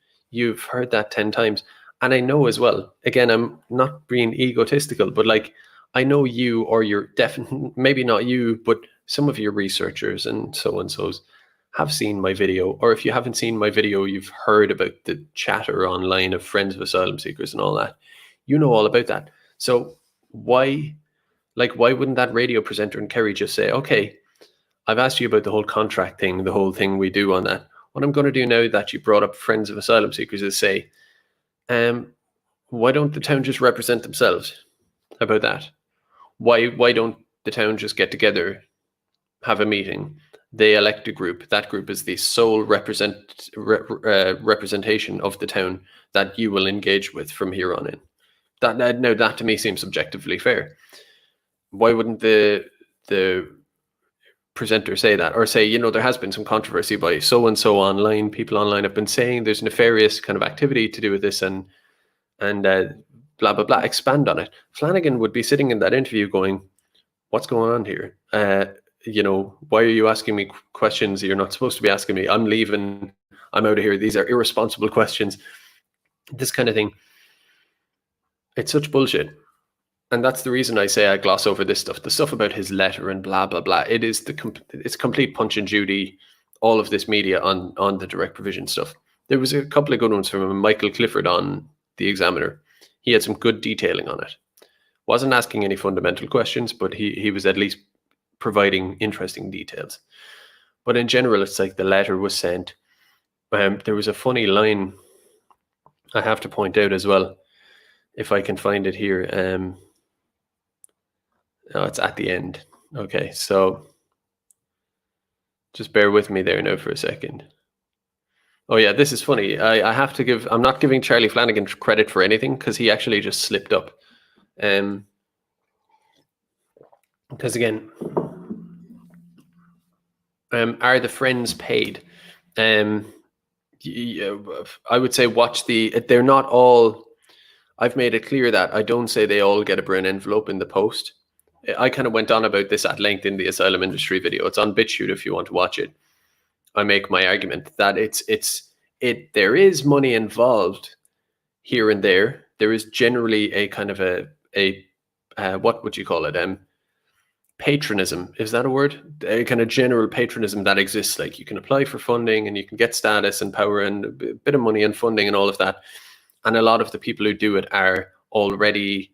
heard that 10 times. And I know as well, again, I'm not being egotistical, but like, I know you, or you're definitely, maybe not you, but some of your researchers and so-and-sos have seen my video, or if you haven't seen my video, you've heard about the chatter online of Friends of Asylum Seekers and all that. You know all about that. So why wouldn't that radio presenter in Kerry just say, okay, I've asked you about the whole contract thing, the whole thing we do on that. What I'm going to do now that you brought up Friends of Asylum Seekers is say, why don't the town just represent themselves about that? Why don't the town just get together, have a meeting? They elect a group. That group is the sole representation of the town that you will engage with from here on in. That to me seems objectively fair. Why wouldn't the presenter say that, or say, there has been some controversy by so and so online. People online have been saying there's nefarious kind of activity to do with this, and blah blah blah. Expand on it. Flanagan would be sitting in that interview going, "What's going on here? Why are you asking me questions you're not supposed to be asking me? I'm leaving. I'm out of here. These are irresponsible questions." This kind of thing. It's such bullshit. And that's the reason I say I gloss over this stuff. The stuff about his letter and blah, blah, blah. It's complete Punch and Judy, all of this media on the direct provision stuff. There was a couple of good ones from Michael Clifford on The Examiner. He had some good detailing on it. Wasn't asking any fundamental questions, but he was at least providing interesting details. But in general, it's like the letter was sent. There was a funny line I have to point out as well, if I can find it here. Oh, it's at the end. Okay, so just bear with me there now for a second. Oh yeah, this is funny. I have to give, I'm not giving Charlie Flanagan credit for anything because he actually just slipped up. Because again, are the friends paid? I would say they're not all, I've made it clear that I don't say they all get a brown envelope in the post. I kind of went on about this at length in the asylum industry video. It's on BitChute if you want to watch it. I make my argument that there is money involved here and there. There is generally a kind of a what would you call it? Patronism, is that a word? A kind of general patronism that exists. Like you can apply for funding and you can get status and power and a bit of money and funding and all of that. And a lot of the people who do it are already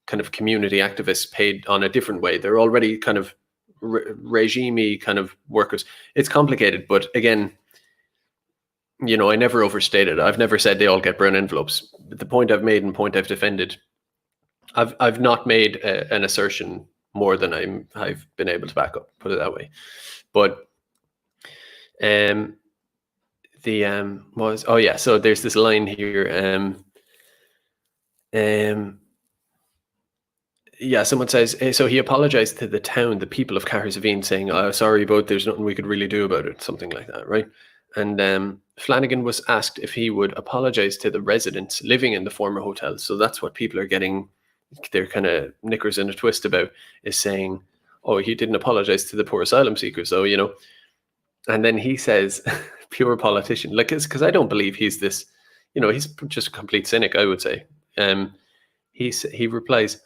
kind of community activists paid on a different way. They're already kind of regime-y kind of workers. It's complicated, but again, I never overstated. I've never said they all get brown envelopes. The point I've made and point I've defended, I've not made an assertion more than I've been able to back up, put it that way. But so there's this line here. Someone says, so he apologized to the town, the people of Cahersiveen, saying, "Oh, sorry, but there's nothing we could really do about it," something like that, right? And Flanagan was asked if he would apologize to the residents living in the former hotel. So that's what people are getting their kind of knickers in a twist about, is saying, "Oh, he didn't apologize to the poor asylum seekers." So, and then he says, pure politician, like, because I don't believe he's this, he's just a complete cynic, I would say. He replies,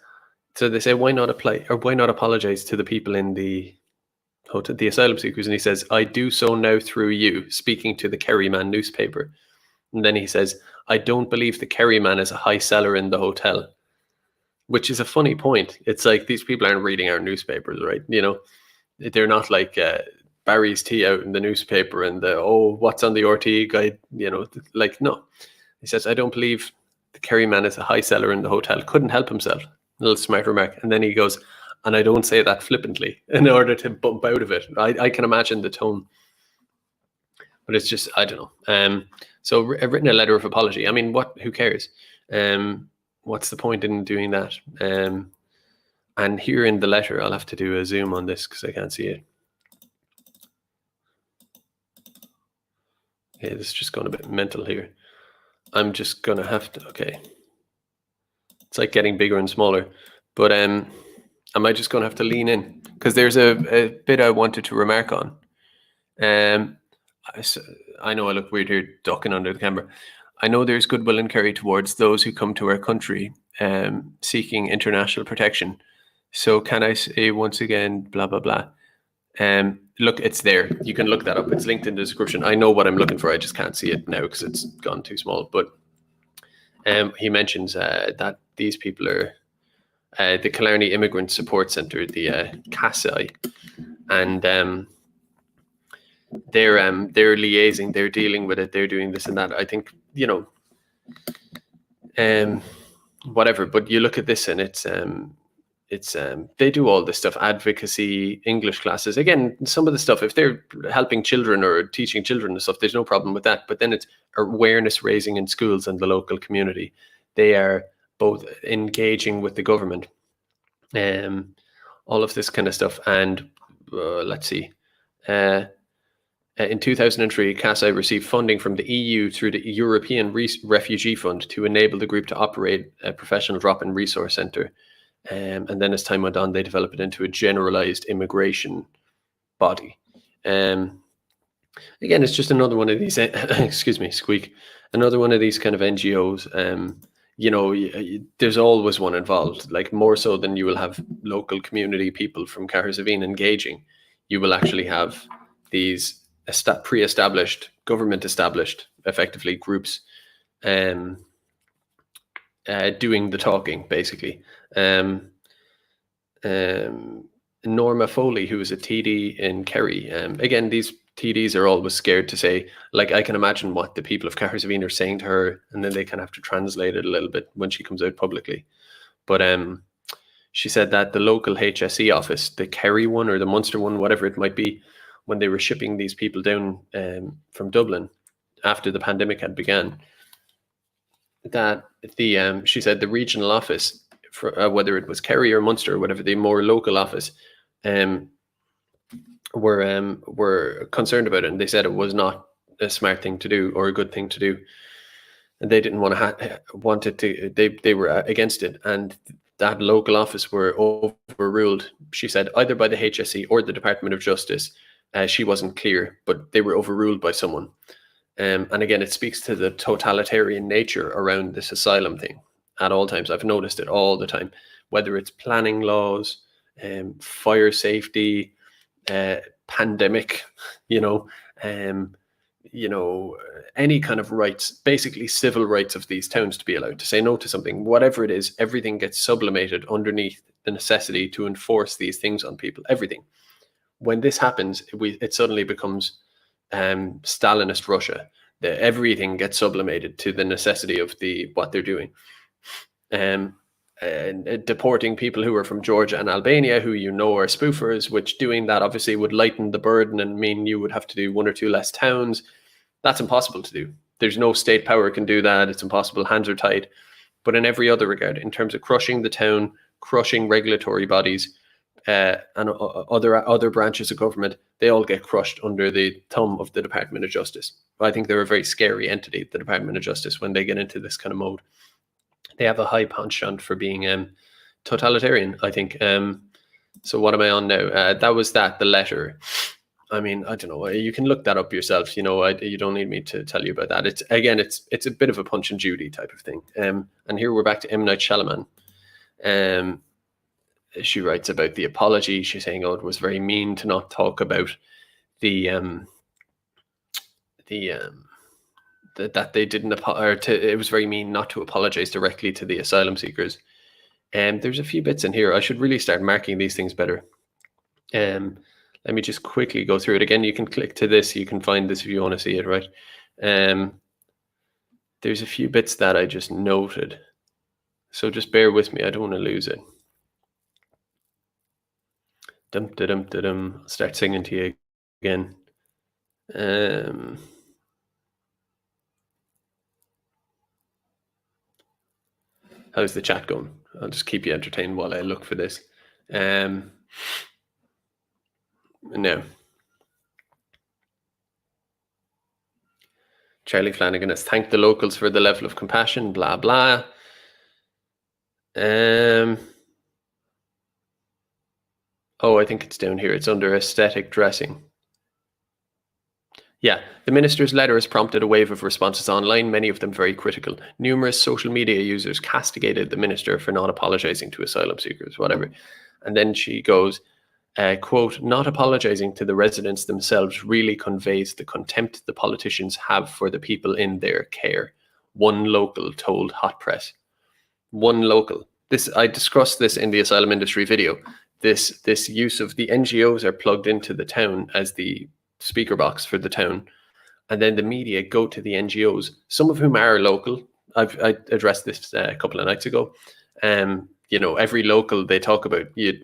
so they say, why not apologize to the people in the hotel, the asylum seekers? And he says, "I do so now through you," speaking to the Kerryman newspaper. And then he says, "I don't believe the Kerryman is a high seller in the hotel," which is a funny point. It's like, these people aren't reading our newspapers, right? They're not like Barry's tea out in the newspaper and what's on the RTE guide, like, no. He says, "I don't believe the Kerryman is a high seller in the hotel." Couldn't help himself. A little smart remark. And then he goes, "And I don't say that flippantly," in order to bump out of it. I can imagine the tone. But it's just, I don't know. So I've written a letter of apology. I mean, who cares? What's the point in doing that? And here in the letter, I'll have to do a zoom on this because I can't see it. Okay, this is just going a bit mental here. I'm just going to have to, okay. It's like getting bigger and smaller. But am I just going to have to lean in? Because there's a bit I wanted to remark on. I know I look weird here ducking under the camera. I know there's goodwill in Kerry towards those who come to our country seeking international protection. So can I say once again, blah, blah, blah. Look, it's there. You can look that up. It's linked in the description. I know what I'm looking for. I just can't see it now because it's gone too small. But he mentions that these people are the Killarney Immigrant Support Centre, the CASI, and they're liaising, they're dealing with it, they're doing this and that. I think, whatever. But you look at this and it's they do all this stuff, advocacy, English classes. Again, some of the stuff, if they're helping children or teaching children and stuff, there's no problem with that. But then it's awareness raising in schools and the local community. They are both engaging with the government, all of this kind of stuff. And let's see, In 2003, CASI received funding from the EU through the European Refugee Fund to enable the group to operate a professional drop-in resource centre. And then as time went on, they developed it into a generalised immigration body. Again, it's just another one of these, excuse me, squeak, another one of these kind of NGOs. There's always one involved, like more so than you will have local community people from Cahersiveen engaging. You will actually have these pre-established, government-established, effectively, groups doing the talking, basically. Norma Foley, who is a TD in Kerry, again, these TDs are always scared to say, like, I can imagine what the people of Cahersiveen are saying to her, and then they kind of have to translate it a little bit when she comes out publicly. But she said that the local HSE office, the Kerry one or the Munster one, whatever it might be, when they were shipping these people down from Dublin after the pandemic had begun, that she said the regional office, for whether it was Kerry or Munster or whatever, the more local office, were concerned about it, and they said it was not a smart thing to do or a good thing to do, and they didn't want it to. They were against it, and that local office were overruled. She said either by the HSE or the Department of Justice. She wasn't clear, but they were overruled by someone. And again, it speaks to the totalitarian nature around this asylum thing at all times. I've noticed it all the time, whether it's planning laws, fire safety, pandemic, any kind of rights, basically civil rights of these towns to be allowed to say no to something, whatever it is, everything gets sublimated underneath the necessity to enforce these things on people, everything. When this happens, it suddenly becomes Stalinist Russia. Everything gets sublimated to the necessity of what they're doing. Deporting people who are from Georgia and Albania, who are spoofers, which doing that obviously would lighten the burden and mean you would have to do one or two less towns. That's impossible to do. There's no state power can do that. It's impossible. Hands are tied. But in every other regard, in terms of crushing the town, crushing regulatory bodies, and other branches of government, they all get crushed under the thumb of the Department of Justice. I think they're a very scary entity, the Department of Justice, when they get into this kind of mode. They have a high penchant for being totalitarian, I think. So what am I on now? That was the letter. I mean, I don't know. You can look that up yourself. You don't need me to tell you about that. It's a bit of a Punch and Judy type of thing. And here we're back to M. Night Shyamalan. She writes about the apology. She's saying, it was very mean to not talk about that they didn't it was very mean not to apologize directly to the asylum seekers. And there's a few bits in here. I should really start marking these things better. Let me just quickly go through it again. You can click to this. You can find this if you want to see it, right? There's a few bits that I just noted. So just bear with me. I don't want to lose it. Dum-da-dum-da-dum. I'll start singing to you again. How's the chat going? I'll just keep you entertained while I look for this. No. Charlie Flanagan has thanked the locals for the level of compassion, blah, blah. I think it's down here. It's under aesthetic dressing. Yeah, the minister's letter has prompted a wave of responses online, many of them very critical. Numerous social media users castigated the minister for not apologizing to asylum seekers, whatever. And then she goes, quote, not apologizing to the residents themselves really conveys the contempt the politicians have for the people in their care. One local told Hot Press. One local. I discussed this in the asylum industry video. This use of the NGOs are plugged into the town as the speaker box for the town, and then the media go to the NGOs, some of whom are local. I addressed this a couple of nights ago. Every local they talk about, you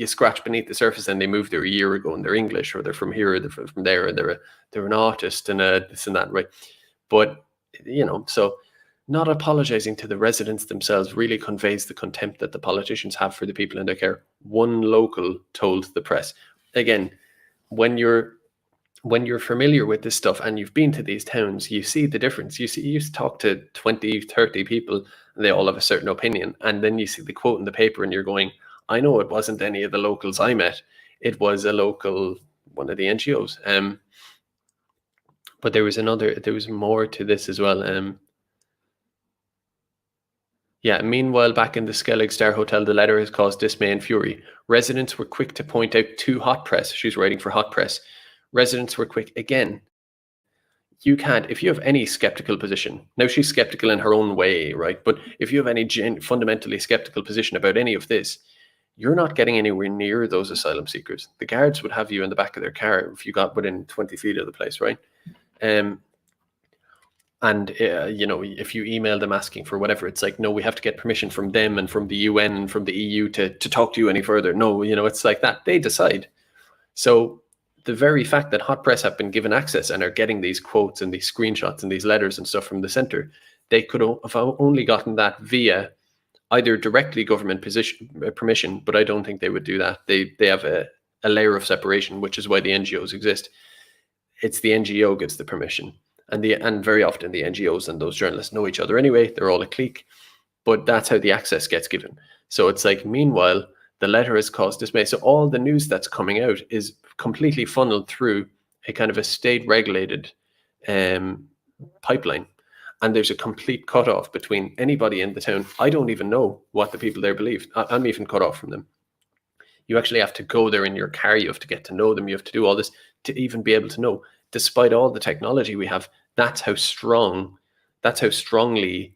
scratch beneath the surface and they moved there a year ago and they're English, or they're from here, or they're from there, and they're an artist and this and that, right? But so not apologizing to the residents themselves really conveys the contempt that the politicians have for the people in their care. One local told the press. Again, when you're familiar with this stuff and you've been to these towns, you see the difference. You talk to 20, 30 people and they all have a certain opinion. And then you see the quote in the paper and you're going, I know it wasn't any of the locals I met. It was a local, one of the NGOs. But there was more to this as well. Meanwhile, back in the Skellig Star Hotel, the letter has caused dismay and fury. Residents were quick to point out to Hot Press. She's writing for Hot Press. Residents were quick. Again, you can't, if you have any skeptical position, now she's skeptical in her own way, right? But if you have any fundamentally skeptical position about any of this, you're not getting anywhere near those asylum seekers. The guards would have you in the back of their car if you got within 20 feet of the place, right? If you email them asking for whatever, it's like, no, we have to get permission from them and from the UN and from the EU to talk to you any further. No, it's like that. They decide. So the very fact that Hot Press have been given access and are getting these quotes and these screenshots and these letters and stuff from the centre, they could have only gotten that via either directly government permission, but I don't think they would do that. They have a layer of separation, which is why the NGOs exist. It's the NGO gets the permission. And very often the NGOs and those journalists know each other anyway. They're all a clique, but that's how the access gets given. So it's like, meanwhile, the letter has caused dismay. So all the news that's coming out is completely funneled through a kind of a state-regulated pipeline. And there's a complete cutoff between anybody in the town. I don't even know what the people there believe. I'm even cut off from them. You actually have to go there in your car. You have to get to know them. You have to do all this to even be able to know. Despite all the technology we have, that's how strongly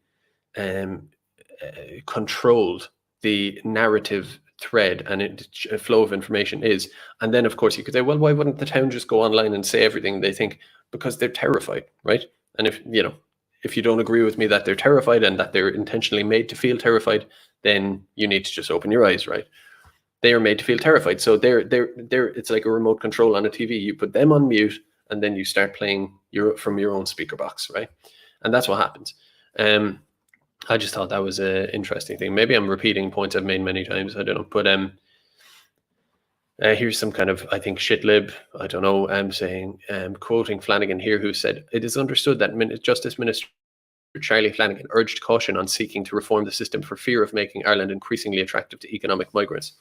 controlled the narrative thread and flow of information is. And then, of course, you could say, well, why wouldn't the town just go online and say everything they think? Because they're terrified, right? And if you don't agree with me that they're terrified and that they're intentionally made to feel terrified, then you need to just open your eyes, right? They are made to feel terrified. So they're it's like a remote control on a TV. You put them on mute and then you start playing from your own speaker box, right? And that's what happens. I just thought that was an interesting thing. Maybe I'm repeating points I've made many times. I don't know. But here's some kind of, I think, shitlib. I don't know. I'm saying, quoting Flanagan here, who said, it is understood that Justice Minister Charlie Flanagan urged caution on seeking to reform the system for fear of making Ireland increasingly attractive to economic migrants.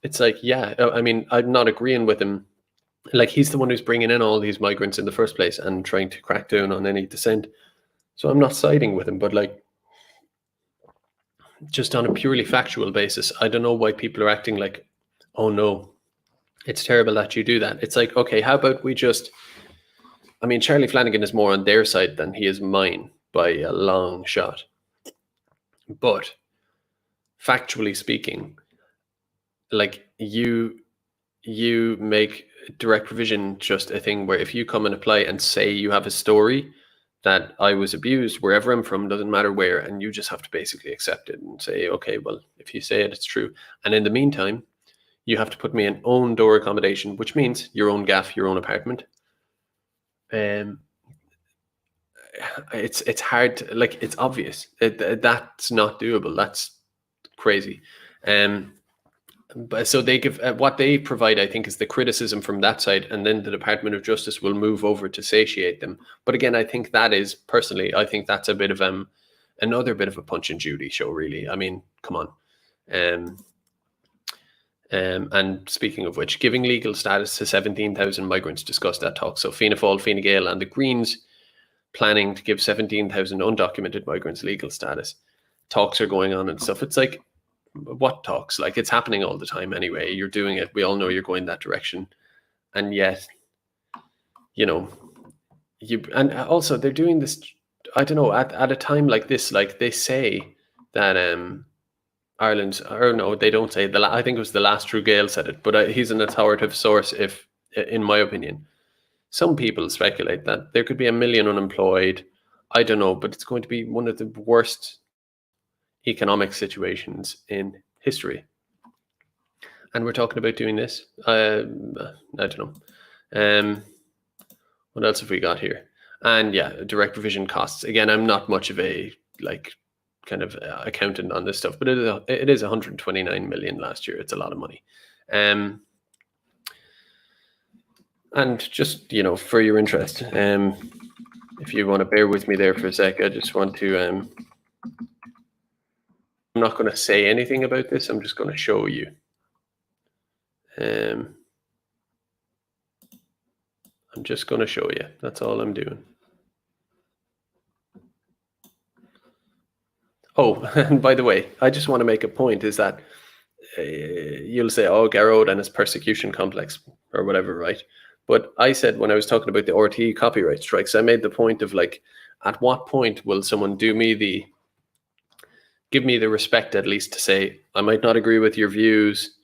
It's like, yeah, I mean, I'm not agreeing with him. Like, he's the one who's bringing in all these migrants in the first place and trying to crack down on any dissent. So I'm not siding with him, but like, just on a purely factual basis, I don't know why people are acting like, oh no, it's terrible that you do that. It's like, okay, how about we just, I mean, Charlie Flanagan is more on their side than he is mine by a long shot. But factually speaking, like, you make direct provision just a thing where if you come and apply and say you have a story that I was abused wherever I'm from, doesn't matter where, and you just have to basically accept it and say, okay, well, if you say it, it's true. And in the meantime, you have to put me in own door accommodation, which means your own gaff, your own apartment. It's hard to, like, it's obvious. That's not doable. That's crazy. But so they give what they provide, I think, is the criticism from that side, and then the Department of Justice will move over to satiate them. But again, I think that is, personally, I think that's a bit of another bit of a Punch and Judy show, really. I mean, come on. And speaking of which, giving legal status to 17,000 migrants discussed at talk. So Fianna Fáil, Fine Gael, and the Greens planning to give 17,000 undocumented migrants legal status. Talks are going on and stuff. It's like, what talks? Like, it's happening all the time anyway. You're doing it. We all know you're going that direction. And yet, and also they're doing this, I don't know, at a time like this, like they say that Ireland, or no, they don't say, I think it was the last True Gael said it, but he's an authoritative source, if, in my opinion. Some people speculate that there could be 1 million unemployed. I don't know, but it's going to be one of the worst economic situations in history. And we're talking about doing this. I don't know. What else have we got here? And yeah, direct provision costs. Again, I'm not much of a kind of accountant on this stuff, but it is 129 million last year. It's a lot of money. And just, for your interest, if you want to bear with me there for a sec, I just want to, I'm not going to say anything about this. I'm just going to show you. I'm just going to show you. That's all I'm doing. Oh, and by the way, I just want to make a point is that you'll say, oh, Garrod and his persecution complex or whatever, right? But I said when I was talking about the RTE copyright strikes, I made the point of like, at what point will someone give me the respect at least to say, I might not agree with your views,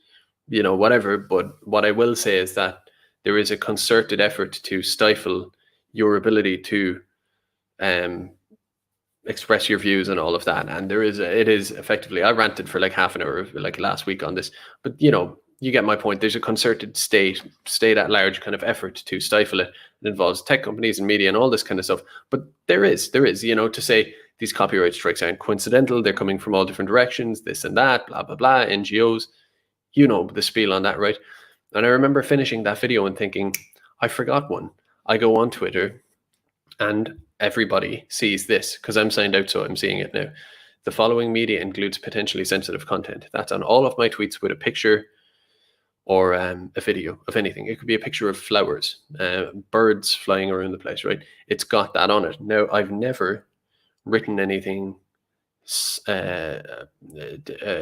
whatever, but what I will say is that there is a concerted effort to stifle your ability to express your views and all of that. And it is effectively, I ranted for like half an hour like last week on this, but you get my point. There's a concerted state at large kind of effort to stifle it. It involves tech companies and media and all this kind of stuff. But there is, to say these copyright strikes aren't coincidental. They're coming from all different directions, this and that, blah, blah, blah, NGOs, the spiel on that, right? And I remember finishing that video and thinking, I forgot one. I go on Twitter and everybody sees this because I'm signed out, so I'm seeing it now. The following media includes potentially sensitive content. That's on all of my tweets with a picture or a video of anything. It could be a picture of flowers, birds flying around the place, right? It's got that on it. Now, I've never written anything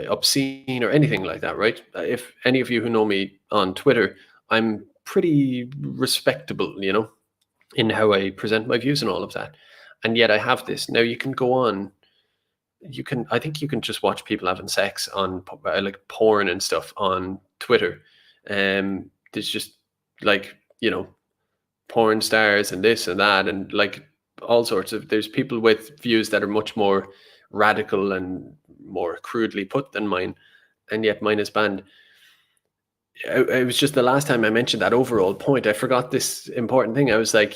obscene or anything like that, right? If any of you who know me on Twitter, I'm pretty respectable, in how I present my views and all of that. And yet I have this. Now you can go on, I think you can just watch people having sex on like porn and stuff on Twitter. There's just like, porn stars and this and that, and like all sorts of, there's people with views that are much more radical and more crudely put than mine. And yet mine is banned. It was just the last time I mentioned that overall point, I forgot this important thing. I was like,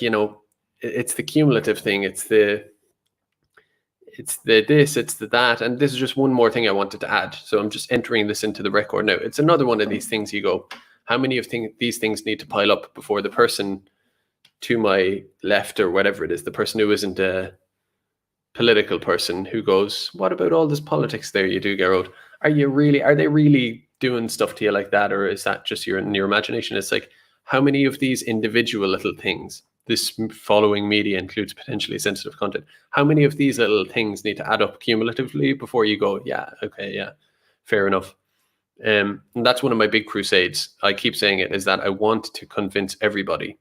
it's the cumulative thing. It's the this, it's the that. And this is just one more thing I wanted to add. So I'm just entering this into the record now. It's another one of these things you go, how many of these things need to pile up before the person to my left or whatever it is, the person who isn't a political person who goes, what about all this politics there you do, Garrod? Are they really doing stuff to you like that, or is that just your imagination? It's like, how many of these individual little things, this following media includes potentially sensitive content, how many of these little things need to add up cumulatively before you go, yeah, okay, yeah, fair enough? And that's one of my big crusades. I keep saying it, is that I want to convince everybody.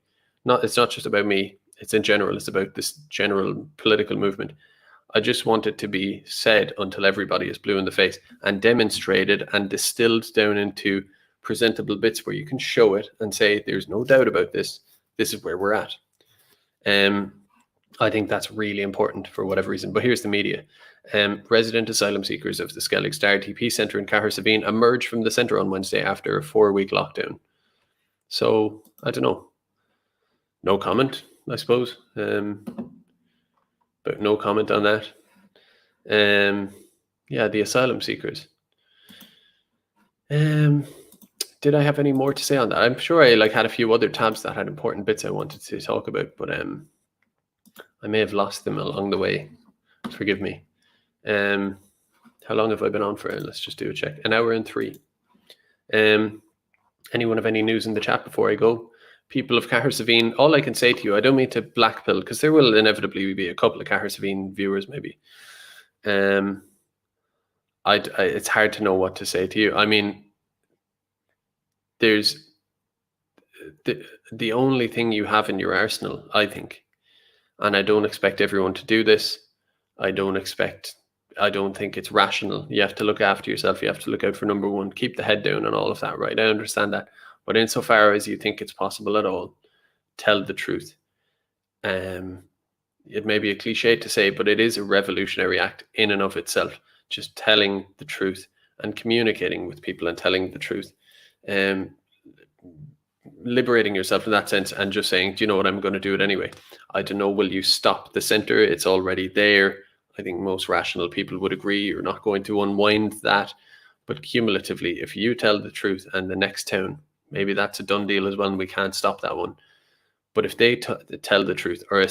It's not just about me, it's in general, it's about this general political movement. I just want it to be said until everybody is blue in the face and demonstrated and distilled down into presentable bits where you can show it and say, there's no doubt about this. This is where we're at. I think that's really important for whatever reason. But here's the media. Resident asylum seekers of the Skellig Star TP Centre in Cahersiveen emerged from the centre on Wednesday after a 4-week lockdown. So, I don't know. No comment, I suppose. But no comment on that. Yeah, the asylum seekers. Did I have any more to say on that? I'm sure I had a few other tabs that had important bits I wanted to talk about, but I may have lost them along the way. Forgive me. How long have I been on for? Let's just do a check. 1 hour and 3. Anyone have any news in the chat before I go? People of Cahersiveen, all I can say to you, I don't mean to blackpill, because there will inevitably be a couple of Cahersiveen viewers maybe. It's hard to know what to say to you. I mean, there's the only thing you have in your arsenal, I think, and I don't expect everyone to do this. I don't think it's rational. You have to look after yourself. You have to look out for number one, keep the head down and all of that, right? I understand that. But insofar as you think it's possible at all, tell the truth. It may be a cliche to say, but it is a revolutionary act in and of itself. Just telling the truth and communicating with people and telling the truth. Liberating yourself in that sense and just saying, do you know what, I'm going to do it anyway. I don't know, will you stop the centre? It's already there. I think most rational people would agree you're not going to unwind that. But cumulatively, if you tell the truth and the next town, maybe that's a done deal as well and we can't stop that one. But if they tell the truth, or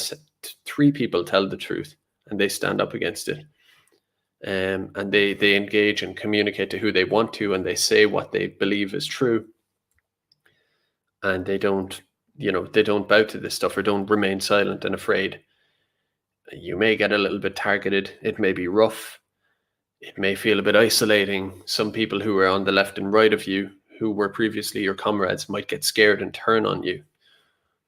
3 people tell the truth and they stand up against it, and they engage and communicate to who they want to, and they say what they believe is true, and they don't bow to this stuff or don't remain silent and afraid, you may get a little bit targeted. It may be rough. It may feel a bit isolating. Some people who are on the left and right of you, who were previously your comrades, might get scared and turn on you.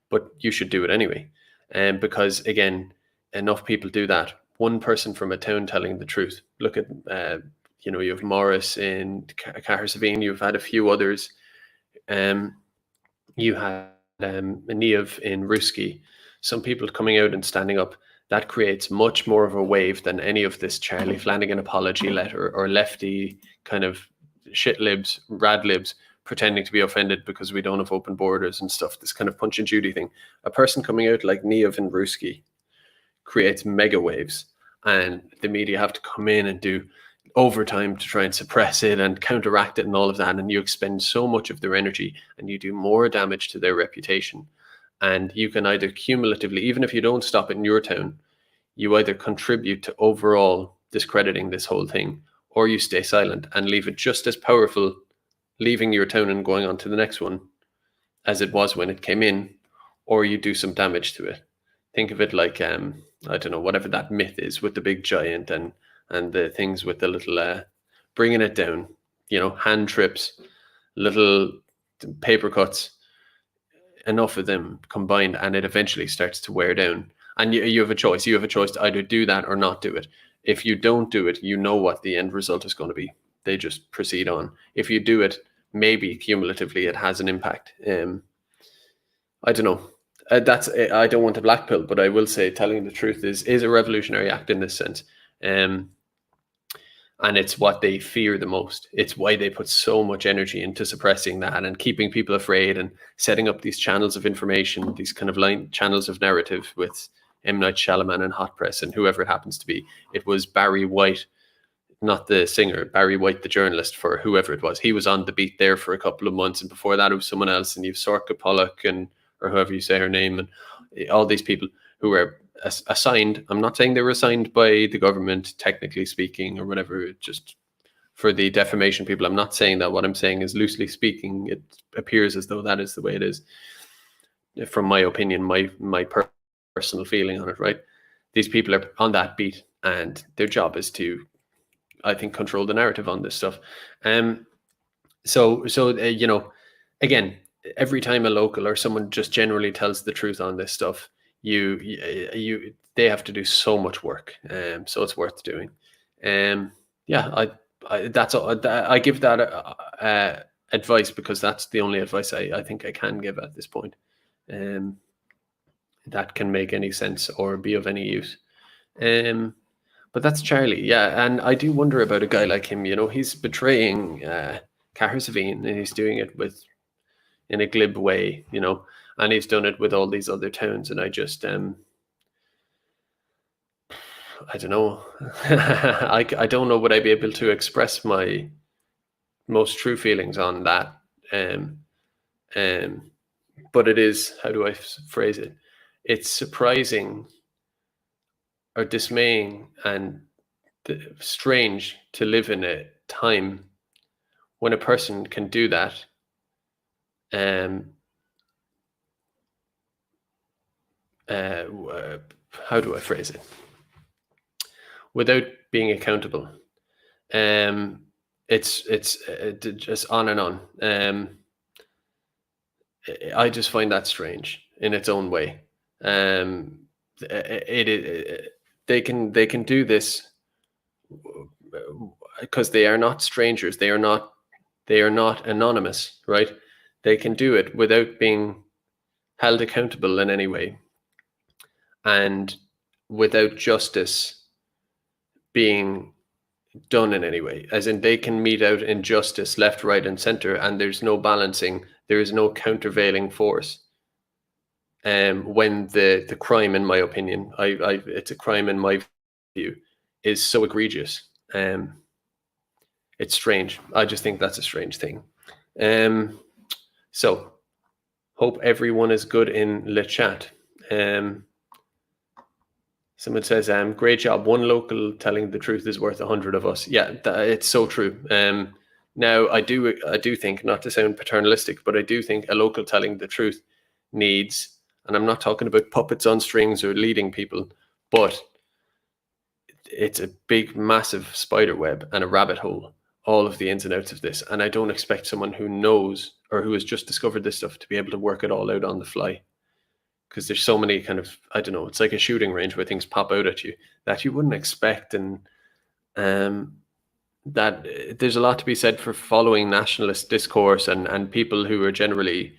But you should do it anyway. Because, again, enough people do that. One person from a town telling the truth. Look at, you have Morris in Cahersiveen. You've had a few others. You had Niev in Ruski. Some people coming out and standing up. That creates much more of a wave than any of this Charlie Flanagan apology letter or lefty kind of shit libs, rad libs, pretending to be offended because we don't have open borders and stuff. This kind of Punch and Judy thing. A person coming out like Niev and Ruski creates mega waves, and the media have to come in and do overtime to try and suppress it and counteract it and all of that. And you expend so much of their energy and you do more damage to their reputation. And you can either cumulatively, even if you don't stop it in your town, you either contribute to overall discrediting this whole thing, or you stay silent and leave it just as powerful leaving your town and going on to the next one as it was when it came in, or you do some damage to it. Think of it like, I don't know, whatever that myth is with the big giant and the things with the little bringing it down, hand trips, little paper cuts, enough of them combined, and it eventually starts to wear down. And you have a choice. You have a choice to either do that or not do it. If you don't do it, you know what the end result is going to be. They just proceed on. If you do it, maybe cumulatively it has an impact. I don't know. I don't want a black pill, but I will say telling the truth is a revolutionary act in this sense. And it's what they fear the most. It's why they put so much energy into suppressing that and keeping people afraid and setting up these channels of information, these kind of channels of narrative with M. Night Shyamalan and Hot Press and whoever it happens to be. It was Barry White, not the singer, Barry White, the journalist, for whoever it was. He was on the beat there for a couple of months, and before that it was someone else. And you've Sorka Pollock or whoever you say her name, and all these people who were assigned. I'm not saying they were assigned by the government, technically speaking, or whatever, just for the defamation people. I'm not saying that. What I'm saying is, loosely speaking, it appears as though that is the way it is. From my opinion, my personal feeling on it, right? These people are on that beat, and their job is to, I think, control the narrative on this stuff. So again, every time a local or someone just generally tells the truth on this stuff, they have to do so much work. So it's worth doing. That's all. I give that advice because that's the only advice I think I can give at this point. That can make any sense or be of any use. But that's Charlie, yeah. And I do wonder about a guy like him. He's betraying Cahersiveen, and he's doing it in a glib way, and he's done it with all these other towns. And I just, I don't know. I don't know, would I be able to express my most true feelings on that? But it is, how do I phrase it? It's surprising or dismaying and strange to live in a time when a person can do that. How do I phrase it? Without being accountable. It's just on and on. I just find that strange in its own way. They can do this because they are not strangers. They are not anonymous, right? They can do it without being held accountable in any way, and without justice being done in any way. As in, they can mete out injustice left, right, and center, and there's no balancing. There is no countervailing force. When the crime, in my opinion, it's a crime in my view, is so egregious. It's strange. I just think that's a strange thing. So Hope everyone is good in the chat. Someone says, great job. One local telling the truth is worth 100 of us. Yeah, it's so true. Now, I do think, not to sound paternalistic, but I do think a local telling the truth needs, and I'm not talking about puppets on strings or leading people, but it's a big, massive spider web and a rabbit hole, all of the ins and outs of this. And I don't expect someone who knows or who has just discovered this stuff to be able to work it all out on the fly. Because there's so many kind of, I don't know, it's like a shooting range where things pop out at you that you wouldn't expect. And that there's a lot to be said for following nationalist discourse and people who are generally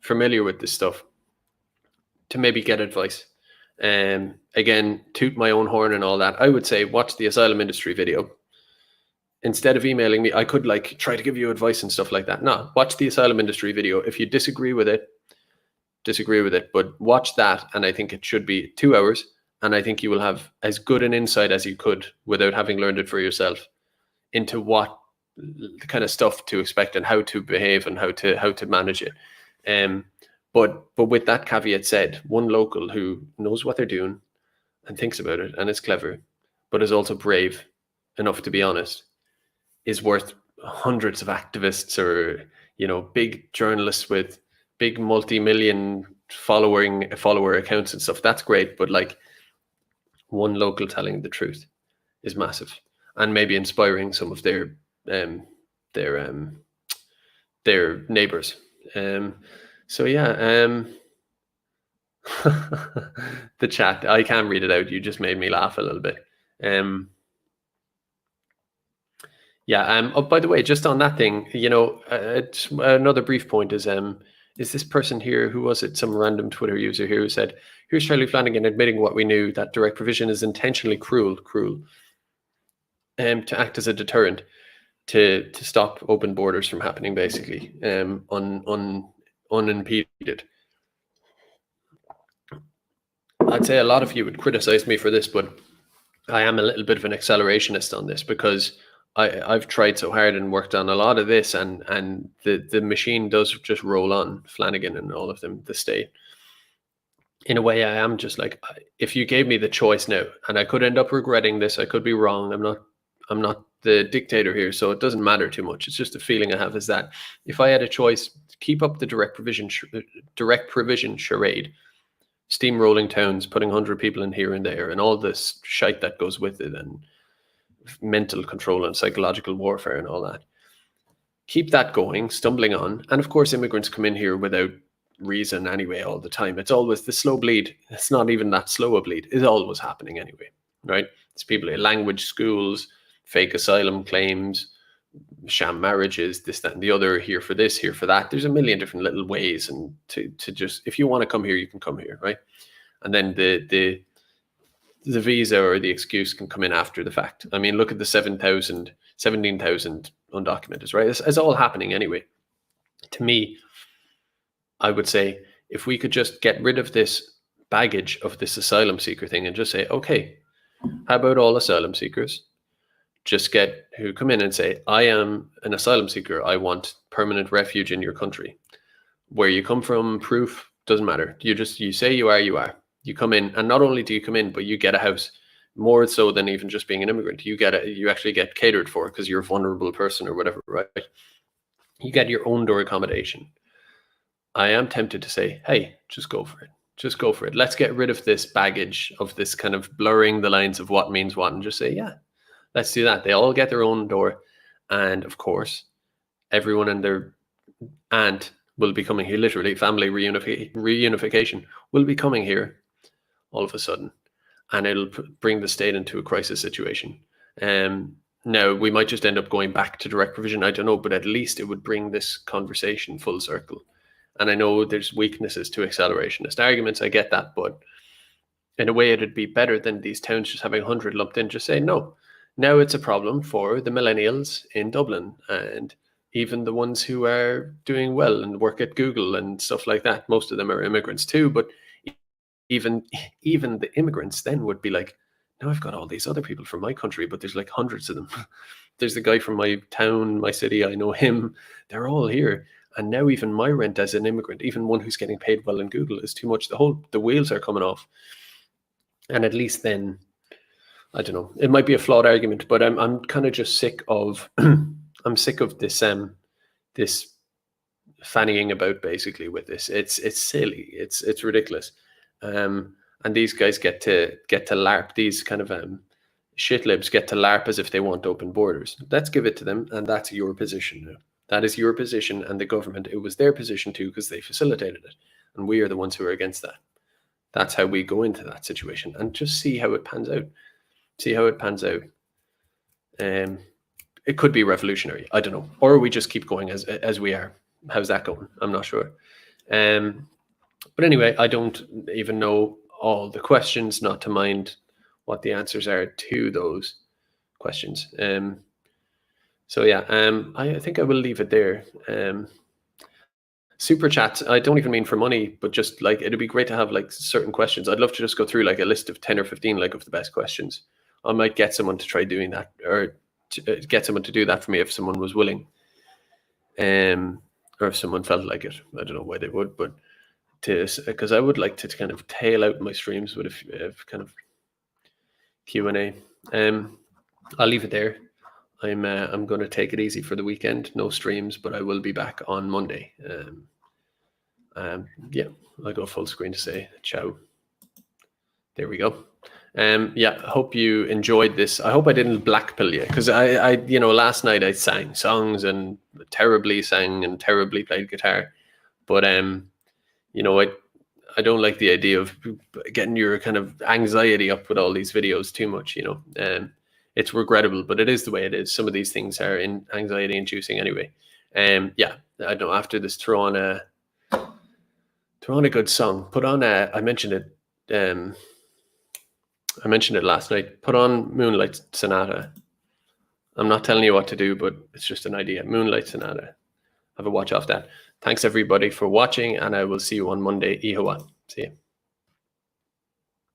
familiar with this stuff to maybe get advice. Again, toot my own horn and all that. I would say watch the asylum industry video. Instead of emailing me, I could like try to give you advice and stuff like that. No, watch the asylum industry video. If you disagree with it, but watch that, and I think it should be 2 hours, and I think you will have as good an insight as you could without having learned it for yourself into what kind of stuff to expect and how to behave and how to manage it. But with that caveat said, one local who knows what they're doing and thinks about it and is clever, but is also brave enough to be honest, is worth hundreds of activists or big journalists with big multi-million follower accounts and stuff. That's great, but like one local telling the truth is massive, and maybe inspiring some of their neighbors. So yeah, the chat, I can't read it out. You just made me laugh a little bit. Yeah. Oh, by the way, just on that thing, another brief point is this person here, who was it? Some random Twitter user here who said, here's Charlie Flanagan admitting what we knew, that direct provision is intentionally cruel, to act as a deterrent, to stop open borders from happening, basically, unimpeded. I'd say a lot of you would criticize me for this, but I am a little bit of an accelerationist on this, because I've tried so hard and worked on a lot of this, and the machine does just roll on. Flanagan and all of them, the state. In a way, I am just like, if you gave me the choice now, and I could end up regretting this, I could be wrong. I'm not the dictator here, so it doesn't matter too much. It's just a feeling I have, is that if I had a choice, keep up the direct provision charade, steamrolling towns, putting 100 people in here and there, and all this shite that goes with it, and mental control and psychological warfare and all that. Keep that going, stumbling on. And of course, immigrants come in here without reason anyway all the time. It's always the slow bleed. It's not even that slow a bleed. It's always happening anyway, right? It's people in language schools, fake asylum claims, sham marriages, this, that, and the other, here for this, here for that. There's a million different little ways, and to just, if you want to come here, you can come here, right? And then the visa or the excuse can come in after the fact. I mean, look at the 17,000 undocumented, right? It's all happening anyway. To me, I would say, if we could just get rid of this baggage of this asylum seeker thing and just say, okay, how about all asylum seekers just who come in and say, I am an asylum seeker, I want permanent refuge in your country. Where you come from, proof, doesn't matter. You say you are. You come in, and not only do you come in, but you get a house. More so than even just being an immigrant. You actually get catered for, because you're a vulnerable person or whatever, right? You get your own door accommodation. I am tempted to say, hey, just go for it. Just go for it. Let's get rid of this baggage of this kind of blurring the lines of what means what, and just say, yeah, let's do that. They all get their own door. And of course, everyone and their aunt will be coming here, literally family reunification will be coming here all of a sudden, and it'll bring the state into a crisis situation. Now, we might just end up going back to direct provision, I don't know, but at least it would bring this conversation full circle. And I know there's weaknesses to accelerationist arguments, I get that, but in a way it'd be better than these towns just having 100 lumped in. Just say, no, now it's a problem for the millennials in Dublin, and even the ones who are doing well and work at Google and stuff like that. Most of them are immigrants too, but even the immigrants then would be like, now I've got all these other people from my country, but there's like hundreds of them. There's the guy from my town, my city, I know him. They're all here. And now even my rent as an immigrant, even one who's getting paid well in Google, is too much. The wheels are coming off. And at least then, I don't know, it might be a flawed argument, but I'm kind of just sick of I'm sick of this this fannying about basically with this. It's silly. It's ridiculous. And these guys get to LARP. These kind of shit libs get to LARP as if they want open borders. Let's give it to them, and that's your position now. That is your position, and the government, it was their position too, because they facilitated it, and we are the ones who are against that. That's how we go into that situation, and just see how it pans out. See how it pans out. It could be revolutionary. I don't know, or we just keep going as we are. How's that going? I'm not sure. But anyway, I don't even know all the questions, not to mind what the answers are to those questions. So yeah, I think I will leave it there. Super chats, I don't even mean for money, but just like, it'd be great to have like certain questions. I'd love to just go through like a list of 10 or 15 like of the best questions. I might get someone to try doing that, or get someone to do that for me if someone was willing. Or if someone felt like it. I don't know why they would, but because I would like to kind of tail out my streams with a kind of Q&A. I'll leave it there. I'm going to take it easy for the weekend. No streams, but I will be back on Monday. Yeah, I'll go full screen to say ciao. There we go. Yeah, I hope you enjoyed this. I hope I didn't blackpill you, because I last night I sang songs and terribly sang and terribly played guitar, but I don't like the idea of getting your kind of anxiety up with all these videos too much. It's regrettable, but it is the way it is. Some of these things are anxiety inducing anyway. Yeah, I don't know. After this, throw on a good song. Put on I mentioned it. I mentioned it last night. Put on Moonlight Sonata. I'm not telling you what to do, but it's just an idea. Moonlight Sonata. Have a watch off that. Thanks everybody for watching, and I will see you on Monday. Ihawa. See you.